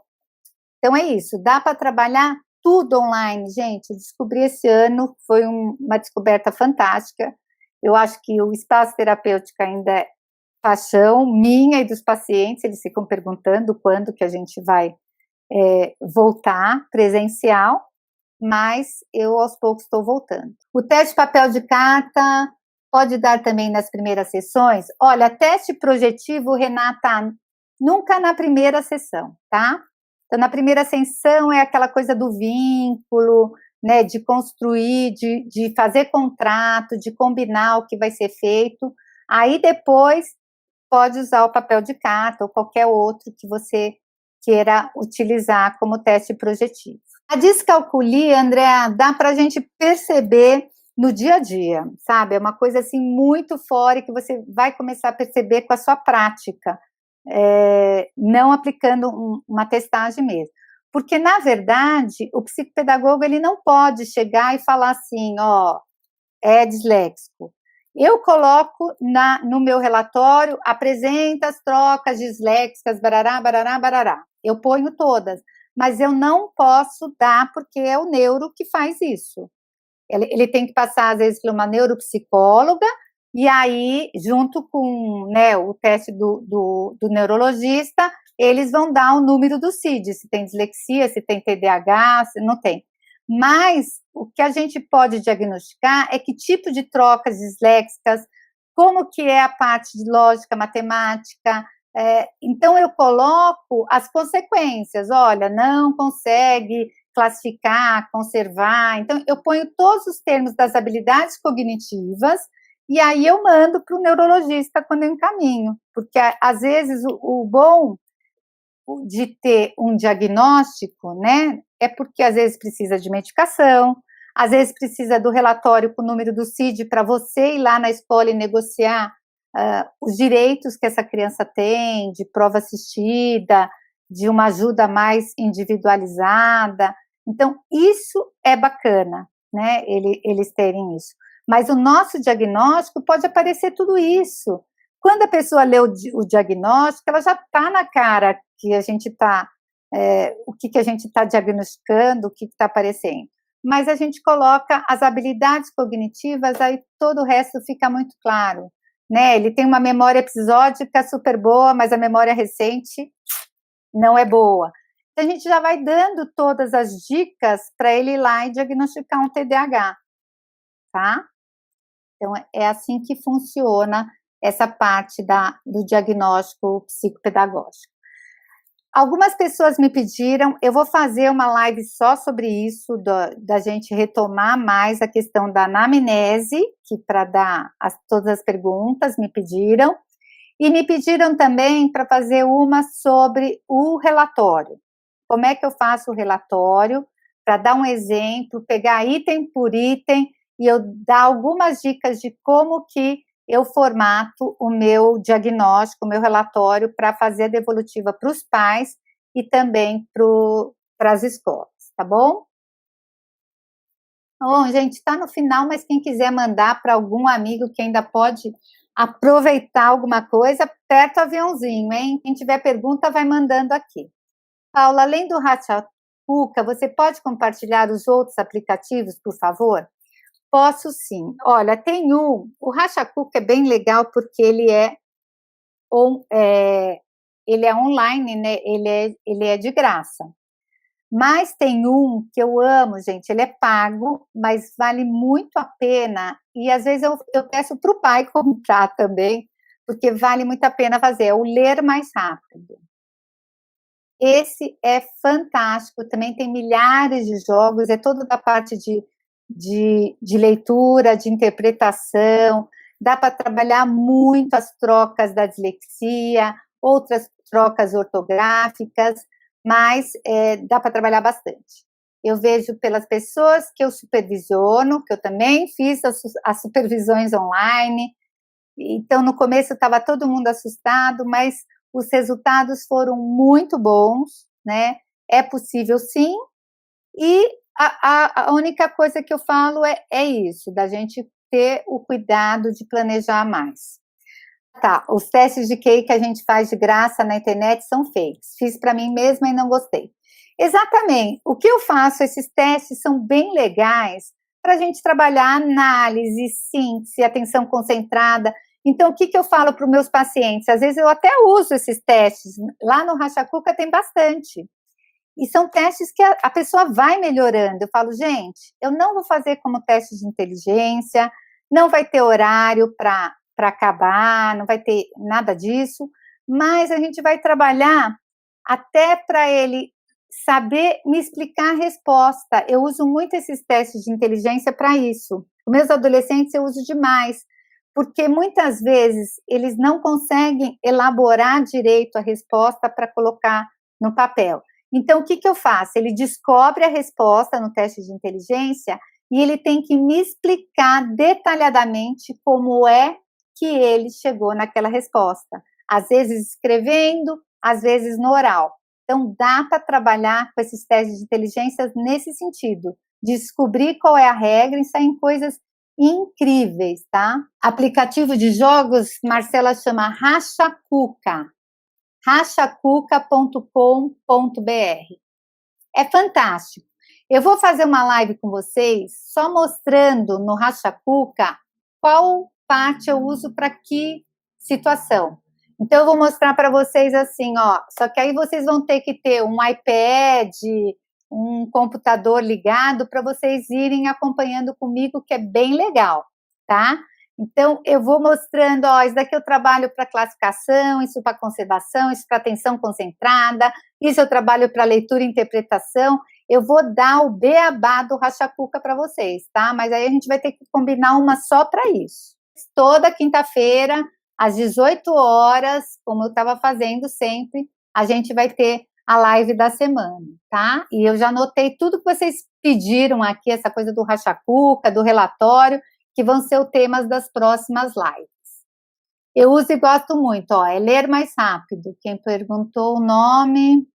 Então é isso, dá para trabalhar tudo online, gente. Eu descobri esse ano, foi uma descoberta fantástica. Eu acho que o espaço terapêutico ainda é paixão minha e dos pacientes, eles ficam perguntando quando que a gente vai voltar presencial, mas eu aos poucos estou voltando. O teste de papel de carta pode dar também nas primeiras sessões? Olha, teste projetivo, Renata, nunca na primeira sessão, tá? Então, na primeira sessão é aquela coisa do vínculo, né, de construir, de fazer contrato, de combinar o que vai ser feito. Aí, depois, pode usar o papel de carta ou qualquer outro que você queira utilizar como teste projetivo. A descalculia, Andréa, dá para a gente perceber no dia a dia, sabe? É uma coisa assim muito fora que você vai começar a perceber com a sua prática, não aplicando uma testagem mesmo. Porque, na verdade, o psicopedagogo ele não pode chegar e falar assim, ó, é disléxico. Eu coloco no meu relatório, apresenta as trocas disléxicas, barará, barará, barará. Eu ponho todas, mas eu não posso dar porque é o neuro que faz isso. Ele tem que passar, às vezes, por uma neuropsicóloga, e aí, junto com, né, o teste do neurologista, eles vão dar o número do CID, se tem dislexia, se tem TDAH, se não tem. Mas o que a gente pode diagnosticar é que tipo de trocas disléxicas, como que é a parte de lógica, matemática. Então, eu coloco as consequências. Olha, não consegue classificar, conservar. Então, eu ponho todos os termos das habilidades cognitivas e aí eu mando para o neurologista quando eu encaminho. Porque, às vezes, o bom de ter um diagnóstico, né, é porque às vezes precisa de medicação, às vezes precisa do relatório com o número do CID para você ir lá na escola e negociar os direitos que essa criança tem, de prova assistida, de uma ajuda mais individualizada. Então, isso é bacana, né, eles terem isso. Mas o nosso diagnóstico pode aparecer tudo isso. Quando a pessoa lê o diagnóstico, ela já está na cara que a gente está, o que a gente está diagnosticando, o que está aparecendo. Mas a gente coloca as habilidades cognitivas, aí todo o resto fica muito claro, né? Ele tem uma memória episódica super boa, mas a memória recente não é boa. Então, a gente já vai dando todas as dicas para ele ir lá e diagnosticar um TDAH, tá? Então, é assim que funciona essa parte do diagnóstico psicopedagógico. Algumas pessoas me pediram, eu vou fazer uma live só sobre isso, da gente retomar mais a questão da anamnese, que para dar todas as perguntas me pediram, e me pediram também para fazer uma sobre o relatório. Como é que eu faço o relatório, para dar um exemplo, pegar item por item, e eu dar algumas dicas de como que eu formato o meu diagnóstico, o meu relatório, para fazer a devolutiva para os pais e também para as escolas, tá bom? Bom, gente, está no final, mas quem quiser mandar para algum amigo que ainda pode aproveitar alguma coisa, aperta o aviãozinho, hein? Quem tiver pergunta, vai mandando aqui. Paula, além do Rachacuca, você pode compartilhar os outros aplicativos, por favor? Posso sim. Olha, tem o Rachacuca é bem legal porque ele é online, né? Ele é de graça. Mas tem um que eu amo, gente, ele é pago, mas vale muito a pena, e às vezes eu peço para o pai comprar também, porque vale muito a pena fazer, é o Ler Mais Rápido. Esse é fantástico, também tem milhares de jogos, é todo da parte de leitura, de interpretação, dá para trabalhar muito as trocas da dislexia, outras trocas ortográficas, mas dá para trabalhar bastante. Eu vejo pelas pessoas que eu supervisiono, que eu também fiz as supervisões online, então no começo estava todo mundo assustado, mas os resultados foram muito bons, né? É possível sim, e a única coisa que eu falo é isso, da gente ter o cuidado de planejar mais. Tá, os testes de QI que a gente faz de graça na internet são fakes. Fiz para mim mesma e não gostei. Exatamente. O que eu faço, esses testes são bem legais para a gente trabalhar análise, síntese, atenção concentrada. Então, o que eu falo para os meus pacientes? Às vezes eu até uso esses testes. Lá no Racha Cuca tem bastante. E são testes que a pessoa vai melhorando. Eu falo, gente, eu não vou fazer como teste de inteligência, não vai ter horário para acabar, não vai ter nada disso, mas a gente vai trabalhar até para ele saber me explicar a resposta. Eu uso muito esses testes de inteligência para isso. Os meus adolescentes eu uso demais, porque muitas vezes eles não conseguem elaborar direito a resposta para colocar no papel. Então, o que eu faço? Ele descobre a resposta no teste de inteligência e ele tem que me explicar detalhadamente como é que ele chegou naquela resposta. Às vezes escrevendo, às vezes no oral. Então, dá para trabalhar com esses testes de inteligência nesse sentido, descobrir qual é a regra e saem coisas incríveis, tá? Aplicativo de jogos, Marcela chama Racha Cuca, rachacuca.com.br. É fantástico. Eu vou fazer uma live com vocês só mostrando no Racha Cuca qual parte eu uso para que situação. Então, eu vou mostrar para vocês assim, ó. Só que aí vocês vão ter que ter um iPad, um computador ligado para vocês irem acompanhando comigo, que é bem legal, tá? Então, eu vou mostrando, ó, isso daqui eu trabalho para classificação, isso para conservação, isso para atenção concentrada, isso eu trabalho para leitura e interpretação. Eu vou dar o beabá do Racha Cuca para vocês, tá? Mas aí a gente vai ter que combinar uma só para isso. Toda quinta-feira, às 18 horas, como eu estava fazendo sempre, a gente vai ter a live da semana, tá? E eu já anotei tudo que vocês pediram aqui, essa coisa do Racha Cuca, do relatório, que vão ser os temas das próximas lives. Eu uso e gosto muito, ó, é Ler Mais Rápido. Quem perguntou o nome...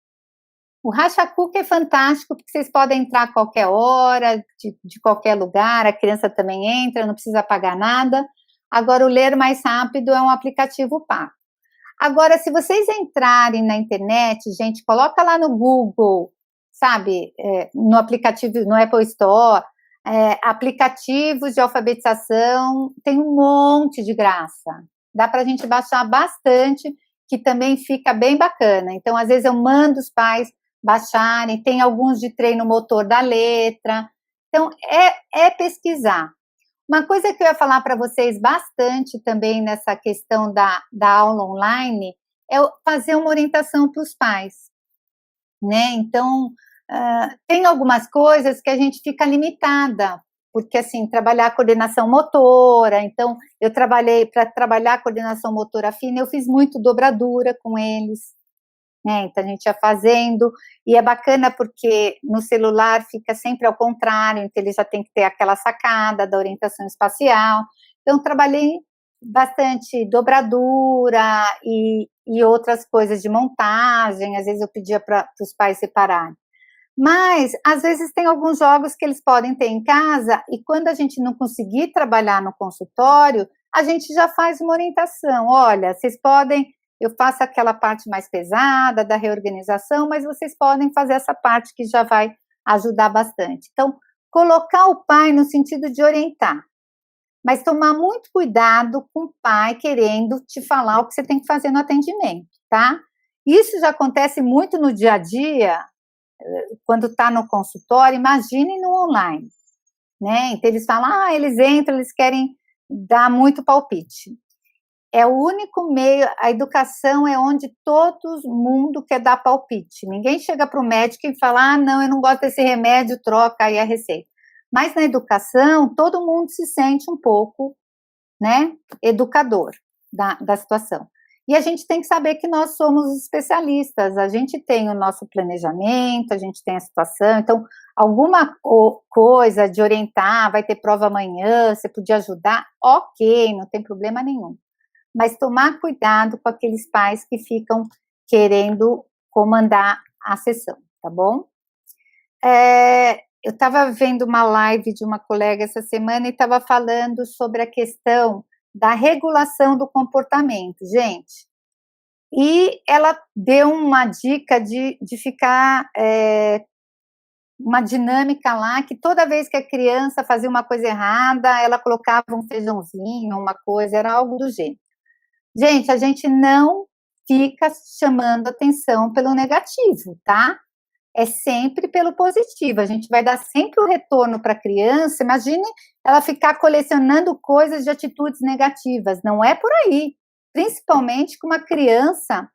O Racha Cuca é fantástico, porque vocês podem entrar a qualquer hora, de qualquer lugar, a criança também entra, não precisa pagar nada. Agora, o Ler Mais Rápido é um aplicativo pago. Agora, se vocês entrarem na internet, gente, coloca lá no Google, sabe, no aplicativo, no Apple Store, aplicativos de alfabetização, tem um monte de graça. Dá para a gente baixar bastante, que também fica bem bacana. Então, às vezes eu mando os pais baixarem, tem alguns de treino motor da letra. Então, é pesquisar. Uma coisa que eu ia falar para vocês bastante também nessa questão da aula online é fazer uma orientação para os pais, né? Então, tem algumas coisas que a gente fica limitada, porque, assim, trabalhar a coordenação motora, então, eu trabalhei, para trabalhar a coordenação motora fina, eu fiz muito dobradura com eles, né? Então, a gente ia fazendo, e é bacana porque no celular fica sempre ao contrário, então ele já tem que ter aquela sacada da orientação espacial. Então, trabalhei bastante dobradura e outras coisas de montagem, às vezes eu pedia para os pais separarem. Mas, às vezes, tem alguns jogos que eles podem ter em casa, e quando a gente não conseguir trabalhar no consultório, a gente já faz uma orientação. Olha, vocês podem... Eu faço aquela parte mais pesada da reorganização, mas vocês podem fazer essa parte que já vai ajudar bastante. Então, colocar o pai no sentido de orientar, mas tomar muito cuidado com o pai querendo te falar o que você tem que fazer no atendimento, tá? Isso já acontece muito no dia a dia, quando está no consultório, imagine no online, né? Então, eles falam, eles entram, eles querem dar muito palpite. É o único meio, a educação é onde todo mundo quer dar palpite. Ninguém chega para o médico e fala, não, eu não gosto desse remédio, troca aí a receita. Mas na educação, todo mundo se sente um pouco, né, educador da situação. E a gente tem que saber que nós somos especialistas, a gente tem o nosso planejamento, a gente tem a situação, então, alguma coisa de orientar, vai ter prova amanhã, você podia ajudar, ok, não tem problema nenhum. Mas tomar cuidado com aqueles pais que ficam querendo comandar a sessão, tá bom? Eu estava vendo uma live de uma colega essa semana e estava falando sobre a questão da regulação do comportamento, gente. E ela deu uma dica de ficar uma dinâmica lá, que toda vez que a criança fazia uma coisa errada, ela colocava um feijãozinho, uma coisa, era algo do gênero. Gente, a gente não fica chamando atenção pelo negativo, tá? É sempre pelo positivo, a gente vai dar sempre o retorno para a criança, imagine ela ficar colecionando coisas de atitudes negativas, não é por aí, principalmente com uma criança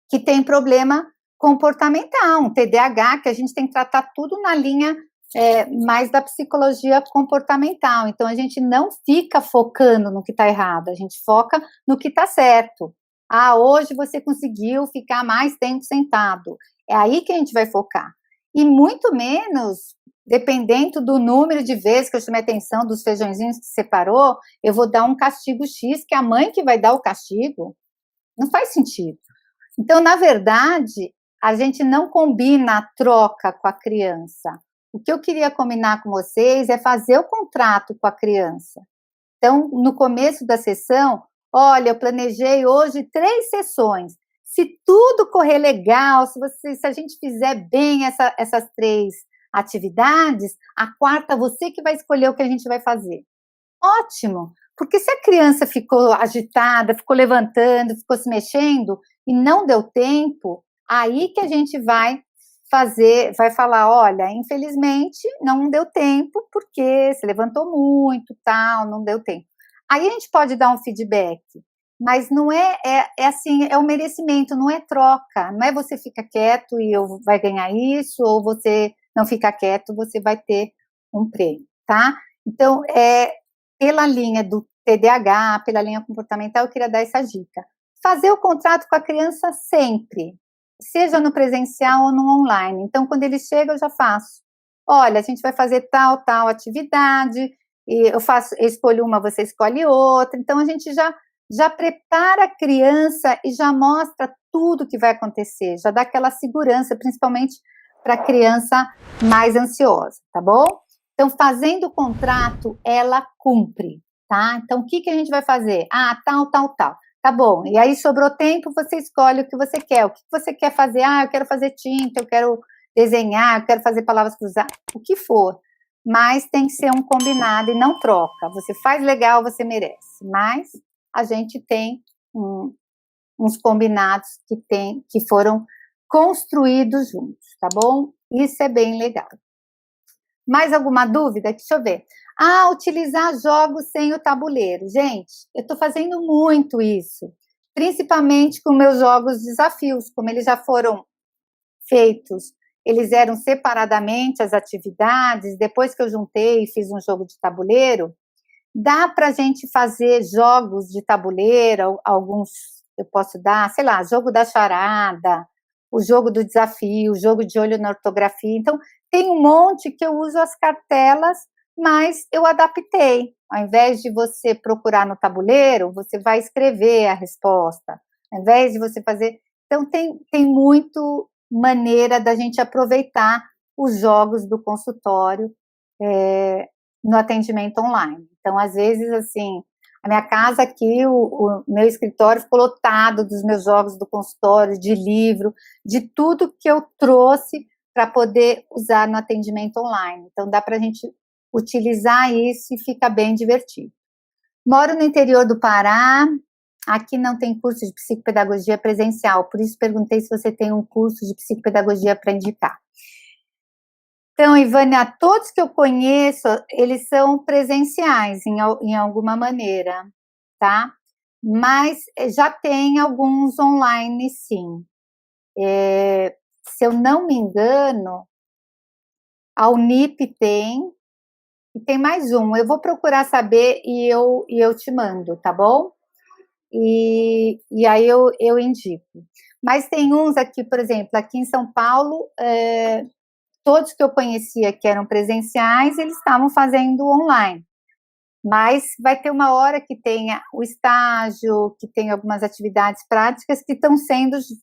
que tem problema comportamental, um TDAH, que a gente tem que tratar tudo na linha mais da psicologia comportamental, então a gente não fica focando no que está errado, a gente foca no que está certo. Hoje você conseguiu ficar mais tempo sentado, é aí que a gente vai focar, e muito menos, dependendo do número de vezes que eu chamei a atenção dos feijõezinhos que separou, eu vou dar um castigo X, que é a mãe que vai dar o castigo, não faz sentido. Então, na verdade, a gente não combina a troca com a criança. O que eu queria combinar com vocês é fazer o contrato com a criança. Então, no começo da sessão, olha, eu planejei hoje 3 sessões. Se tudo correr legal, se a gente fizer bem essas 3 atividades, a 4ª você que vai escolher o que a gente vai fazer. Ótimo! Porque se a criança ficou agitada, ficou levantando, ficou se mexendo e não deu tempo, aí que a gente vai falar, olha, infelizmente não deu tempo porque se levantou muito, tal, não deu tempo. Aí a gente pode dar um feedback, mas não é assim, é o merecimento, não é troca, não é você fica quieto e vai ganhar isso, ou você não fica quieto, você vai ter um prêmio, tá? Então, pela linha do TDAH, pela linha comportamental, eu queria dar essa dica. Fazer o contrato com a criança sempre, seja no presencial ou no online. Então, quando ele chega, eu já faço. Olha, a gente vai fazer tal atividade, e eu escolho uma, você escolhe outra. Então, a gente já prepara a criança e já mostra tudo que vai acontecer, já dá aquela segurança, principalmente para a criança mais ansiosa, tá bom? Então, fazendo o contrato, ela cumpre, tá? Então, o que a gente vai fazer? Tal. Tá bom, e aí sobrou tempo, você escolhe o que você quer. O que você quer fazer? Eu quero fazer tinta, eu quero desenhar, eu quero fazer palavras cruzadas, o que for. Mas tem que ser um combinado e não troca. Você faz legal, você merece. Mas a gente tem uns combinados que foram construídos juntos, tá bom? Isso é bem legal. Mais alguma dúvida? Deixa eu ver. Utilizar jogos sem o tabuleiro. Gente, eu estou fazendo muito isso, principalmente com meus jogos desafios, como eles já foram feitos, eles eram separadamente as atividades, depois que eu juntei e fiz um jogo de tabuleiro, dá para a gente fazer jogos de tabuleiro, alguns eu posso dar, sei lá, jogo da charada, o jogo do desafio, o jogo de olho na ortografia, então tem um monte que eu uso as cartelas, mas eu adaptei. Ao invés de você procurar no tabuleiro, você vai escrever a resposta. Ao invés de você fazer... Então, tem muito maneira da gente aproveitar os jogos do consultório no atendimento online. Então, às vezes, assim, a minha casa aqui, o meu escritório ficou lotado dos meus jogos do consultório, de livro, de tudo que eu trouxe para poder usar no atendimento online. Então, dá para a gente utilizar isso e fica bem divertido. Moro no interior do Pará, aqui não tem curso de psicopedagogia presencial, por isso perguntei se você tem um curso de psicopedagogia para indicar. Então, Ivânia, todos que eu conheço, eles são presenciais em alguma maneira, tá? Mas já tem alguns online, sim. Se eu não me engano, a Unip tem, e tem mais um. Eu vou procurar saber e eu te mando, tá bom? E aí eu indico. Mas tem uns aqui, por exemplo, aqui em São Paulo, todos que eu conhecia que eram presenciais, eles estavam fazendo online. Mas vai ter uma hora que tenha o estágio, que tem algumas atividades práticas que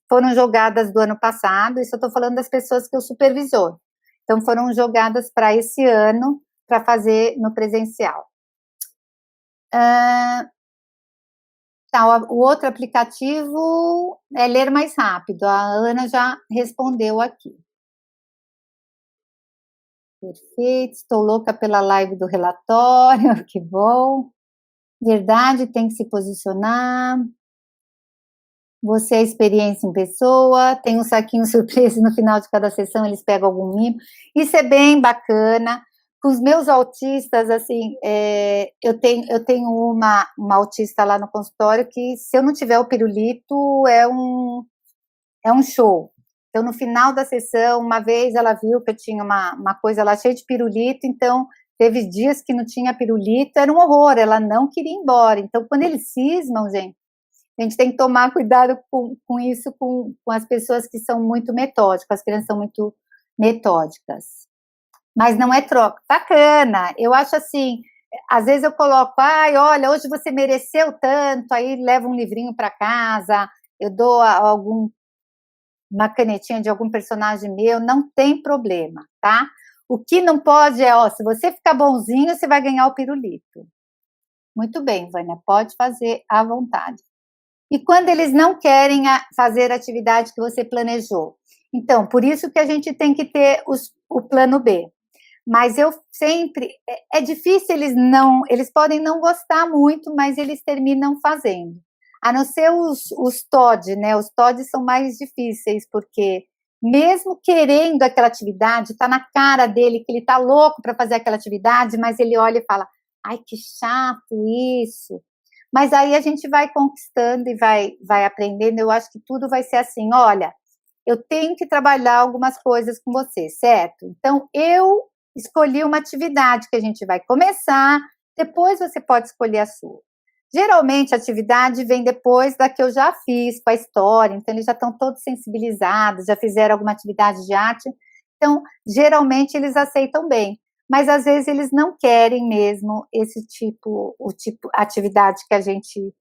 foram jogadas do ano passado, isso eu estou falando das pessoas que eu supervisor. Então, foram jogadas para esse ano, para fazer no presencial. Tá, o outro aplicativo é Ler Mais Rápido, a Ana já respondeu aqui. Perfeito, estou louca pela live do relatório, que bom. Verdade, tem que se posicionar. Você é experiência em pessoa, tem um saquinho surpresa no final de cada sessão, eles pegam algum mimo. Isso é bem bacana. Com os meus autistas, assim, eu tenho uma autista lá no consultório que, se eu não tiver o pirulito, é um show. Então, no final da sessão, uma vez ela viu que eu tinha uma coisa lá cheia de pirulito, então teve dias que não tinha pirulito, era um horror, ela não queria ir embora. Então, quando eles cismam, gente, a gente tem que tomar cuidado com isso, com as pessoas que são muito metódicas, as crianças são muito metódicas. Mas não é troca. Bacana, eu acho assim, às vezes eu coloco, ai, olha, hoje você mereceu tanto, aí levo um livrinho para casa, eu dou uma canetinha de algum personagem meu, não tem problema, tá? O que não pode é, se você ficar bonzinho, você vai ganhar o pirulito. Muito bem, Vânia, pode fazer à vontade. E quando eles não querem fazer a atividade que você planejou? Então, por isso que a gente tem que ter o plano B. Mas eu sempre, é difícil, eles podem não gostar muito, mas eles terminam fazendo. A não ser os TOD, né? Os TOD são mais difíceis, porque mesmo querendo aquela atividade, está na cara dele que ele está louco para fazer aquela atividade, mas ele olha e fala, ai, que chato isso. Mas aí a gente vai conquistando e vai aprendendo. Eu acho que tudo vai ser assim, olha, eu tenho que trabalhar algumas coisas com você, certo? Então, eu escolhi uma atividade que a gente vai começar, depois você pode escolher a sua. Geralmente, a atividade vem depois da que eu já fiz com a história, então eles já estão todos sensibilizados, já fizeram alguma atividade de arte, então, geralmente, eles aceitam bem. Mas, às vezes, eles não querem mesmo o tipo atividade que a gente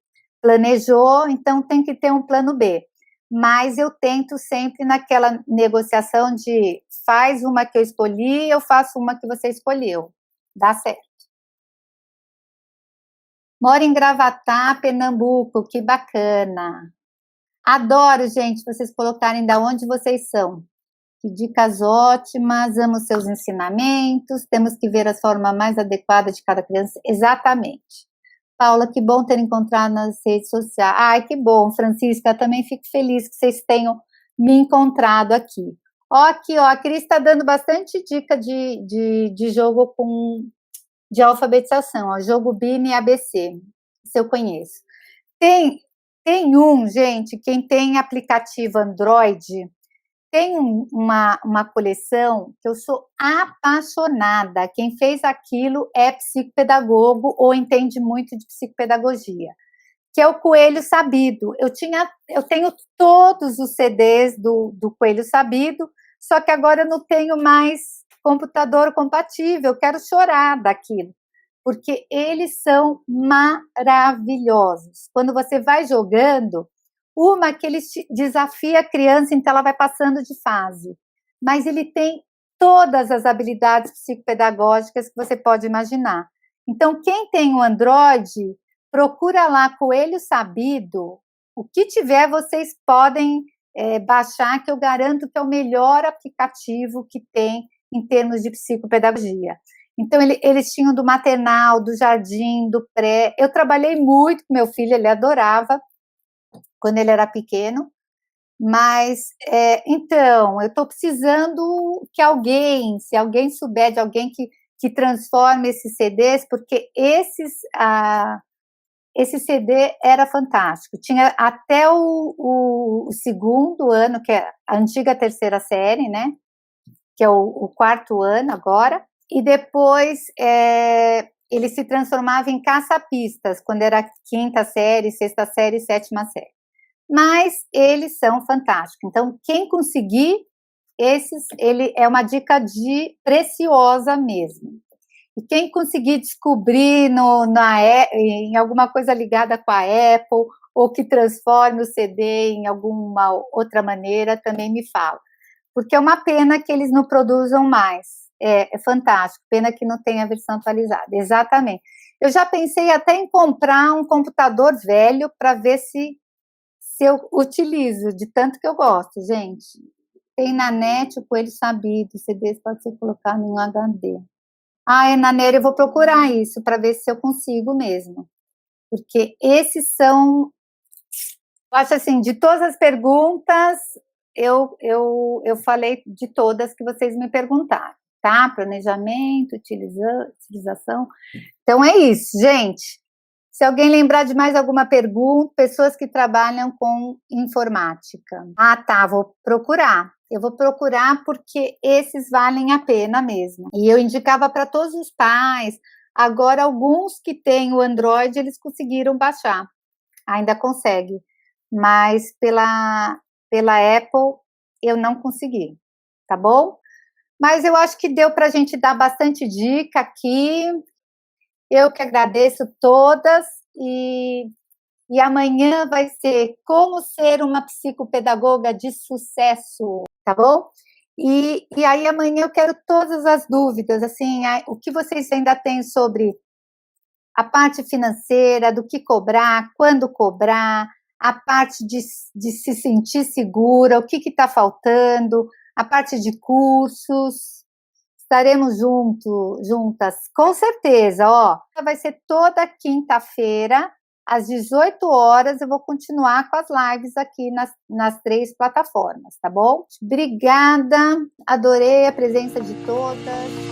planejou, então tem que ter um plano B. Mas eu tento sempre naquela negociação de faz uma que eu escolhi, eu faço uma que você escolheu. Dá certo. Moro em Gravatá, Pernambuco, que bacana. Adoro, gente, vocês colocarem da onde vocês são. Que dicas ótimas, amo seus ensinamentos, temos que ver a forma mais adequada de cada criança. Exatamente. Paula, que bom ter encontrado nas redes sociais. Ai, que bom, Francisca, eu também fico feliz que vocês tenham me encontrado aqui. Aqui, a Cris está dando bastante dica de jogo de alfabetização, jogo BIM e ABC, se eu conheço. Tem gente, quem tem aplicativo Android, tem uma coleção que eu sou apaixonada. Quem fez aquilo é psicopedagogo ou entende muito de psicopedagogia, que é o Coelho Sabido. Eu tenho todos os CDs do Coelho Sabido, só que agora eu não tenho mais computador compatível. Eu quero chorar daquilo, porque eles são maravilhosos. Quando você vai jogando, uma que ele desafia a criança, então ela vai passando de fase. Mas ele tem todas as habilidades psicopedagógicas que você pode imaginar. Então, quem tem o Android, procura lá Coelho Sabido. O que tiver, vocês podem baixar, que eu garanto que é o melhor aplicativo que tem em termos de psicopedagogia. Então, eles tinham do maternal, do jardim, do pré. Eu trabalhei muito com meu filho, ele adorava, quando ele era pequeno, Mas, então, eu estou precisando que alguém, se alguém souber de alguém que transforme esses CDs, porque esse CD era fantástico. Tinha até o segundo ano, que é a antiga terceira série, né? Que é o quarto ano agora, e depois ele se transformava em caça-pistas, quando era quinta série, sexta série, sétima série. Mas eles são fantásticos. Então, quem conseguir, ele é uma dica preciosa mesmo. E quem conseguir descobrir em alguma coisa ligada com a Apple, ou que transforme o CD em alguma outra maneira, também me fala. Porque é uma pena que eles não produzam mais. É fantástico, pena que não tenha a versão atualizada. Exatamente. Eu já pensei até em comprar um computador velho para ver se eu utilizo, de tanto que eu gosto, gente. Tem na net o Coelho Sabido, CDs pode ser colocado em um HD. Na net eu vou procurar isso para ver se eu consigo mesmo. Porque esses são, eu acho assim, de todas as perguntas, eu falei de todas que vocês me perguntaram, tá? Planejamento, utilização. Então é isso, gente. Se alguém lembrar de mais alguma pergunta, pessoas que trabalham com informática. Tá, vou procurar. Eu vou procurar porque esses valem a pena mesmo. E eu indicava para todos os pais. Agora, alguns que têm o Android, eles conseguiram baixar. Ainda consegue. Mas pela Apple, eu não consegui. Tá bom? Mas eu acho que deu para a gente dar bastante dica aqui. Eu que agradeço todas e amanhã vai ser como ser uma psicopedagoga de sucesso, tá bom? E aí amanhã eu quero todas as dúvidas, assim, o que vocês ainda têm sobre a parte financeira, do que cobrar, quando cobrar, a parte de se sentir segura, o que está faltando, a parte de cursos. Estaremos juntas, com certeza, ó. Vai ser toda quinta-feira, às 18 horas, eu vou continuar com as lives aqui nas 3 plataformas, tá bom? Obrigada, adorei a presença de todas.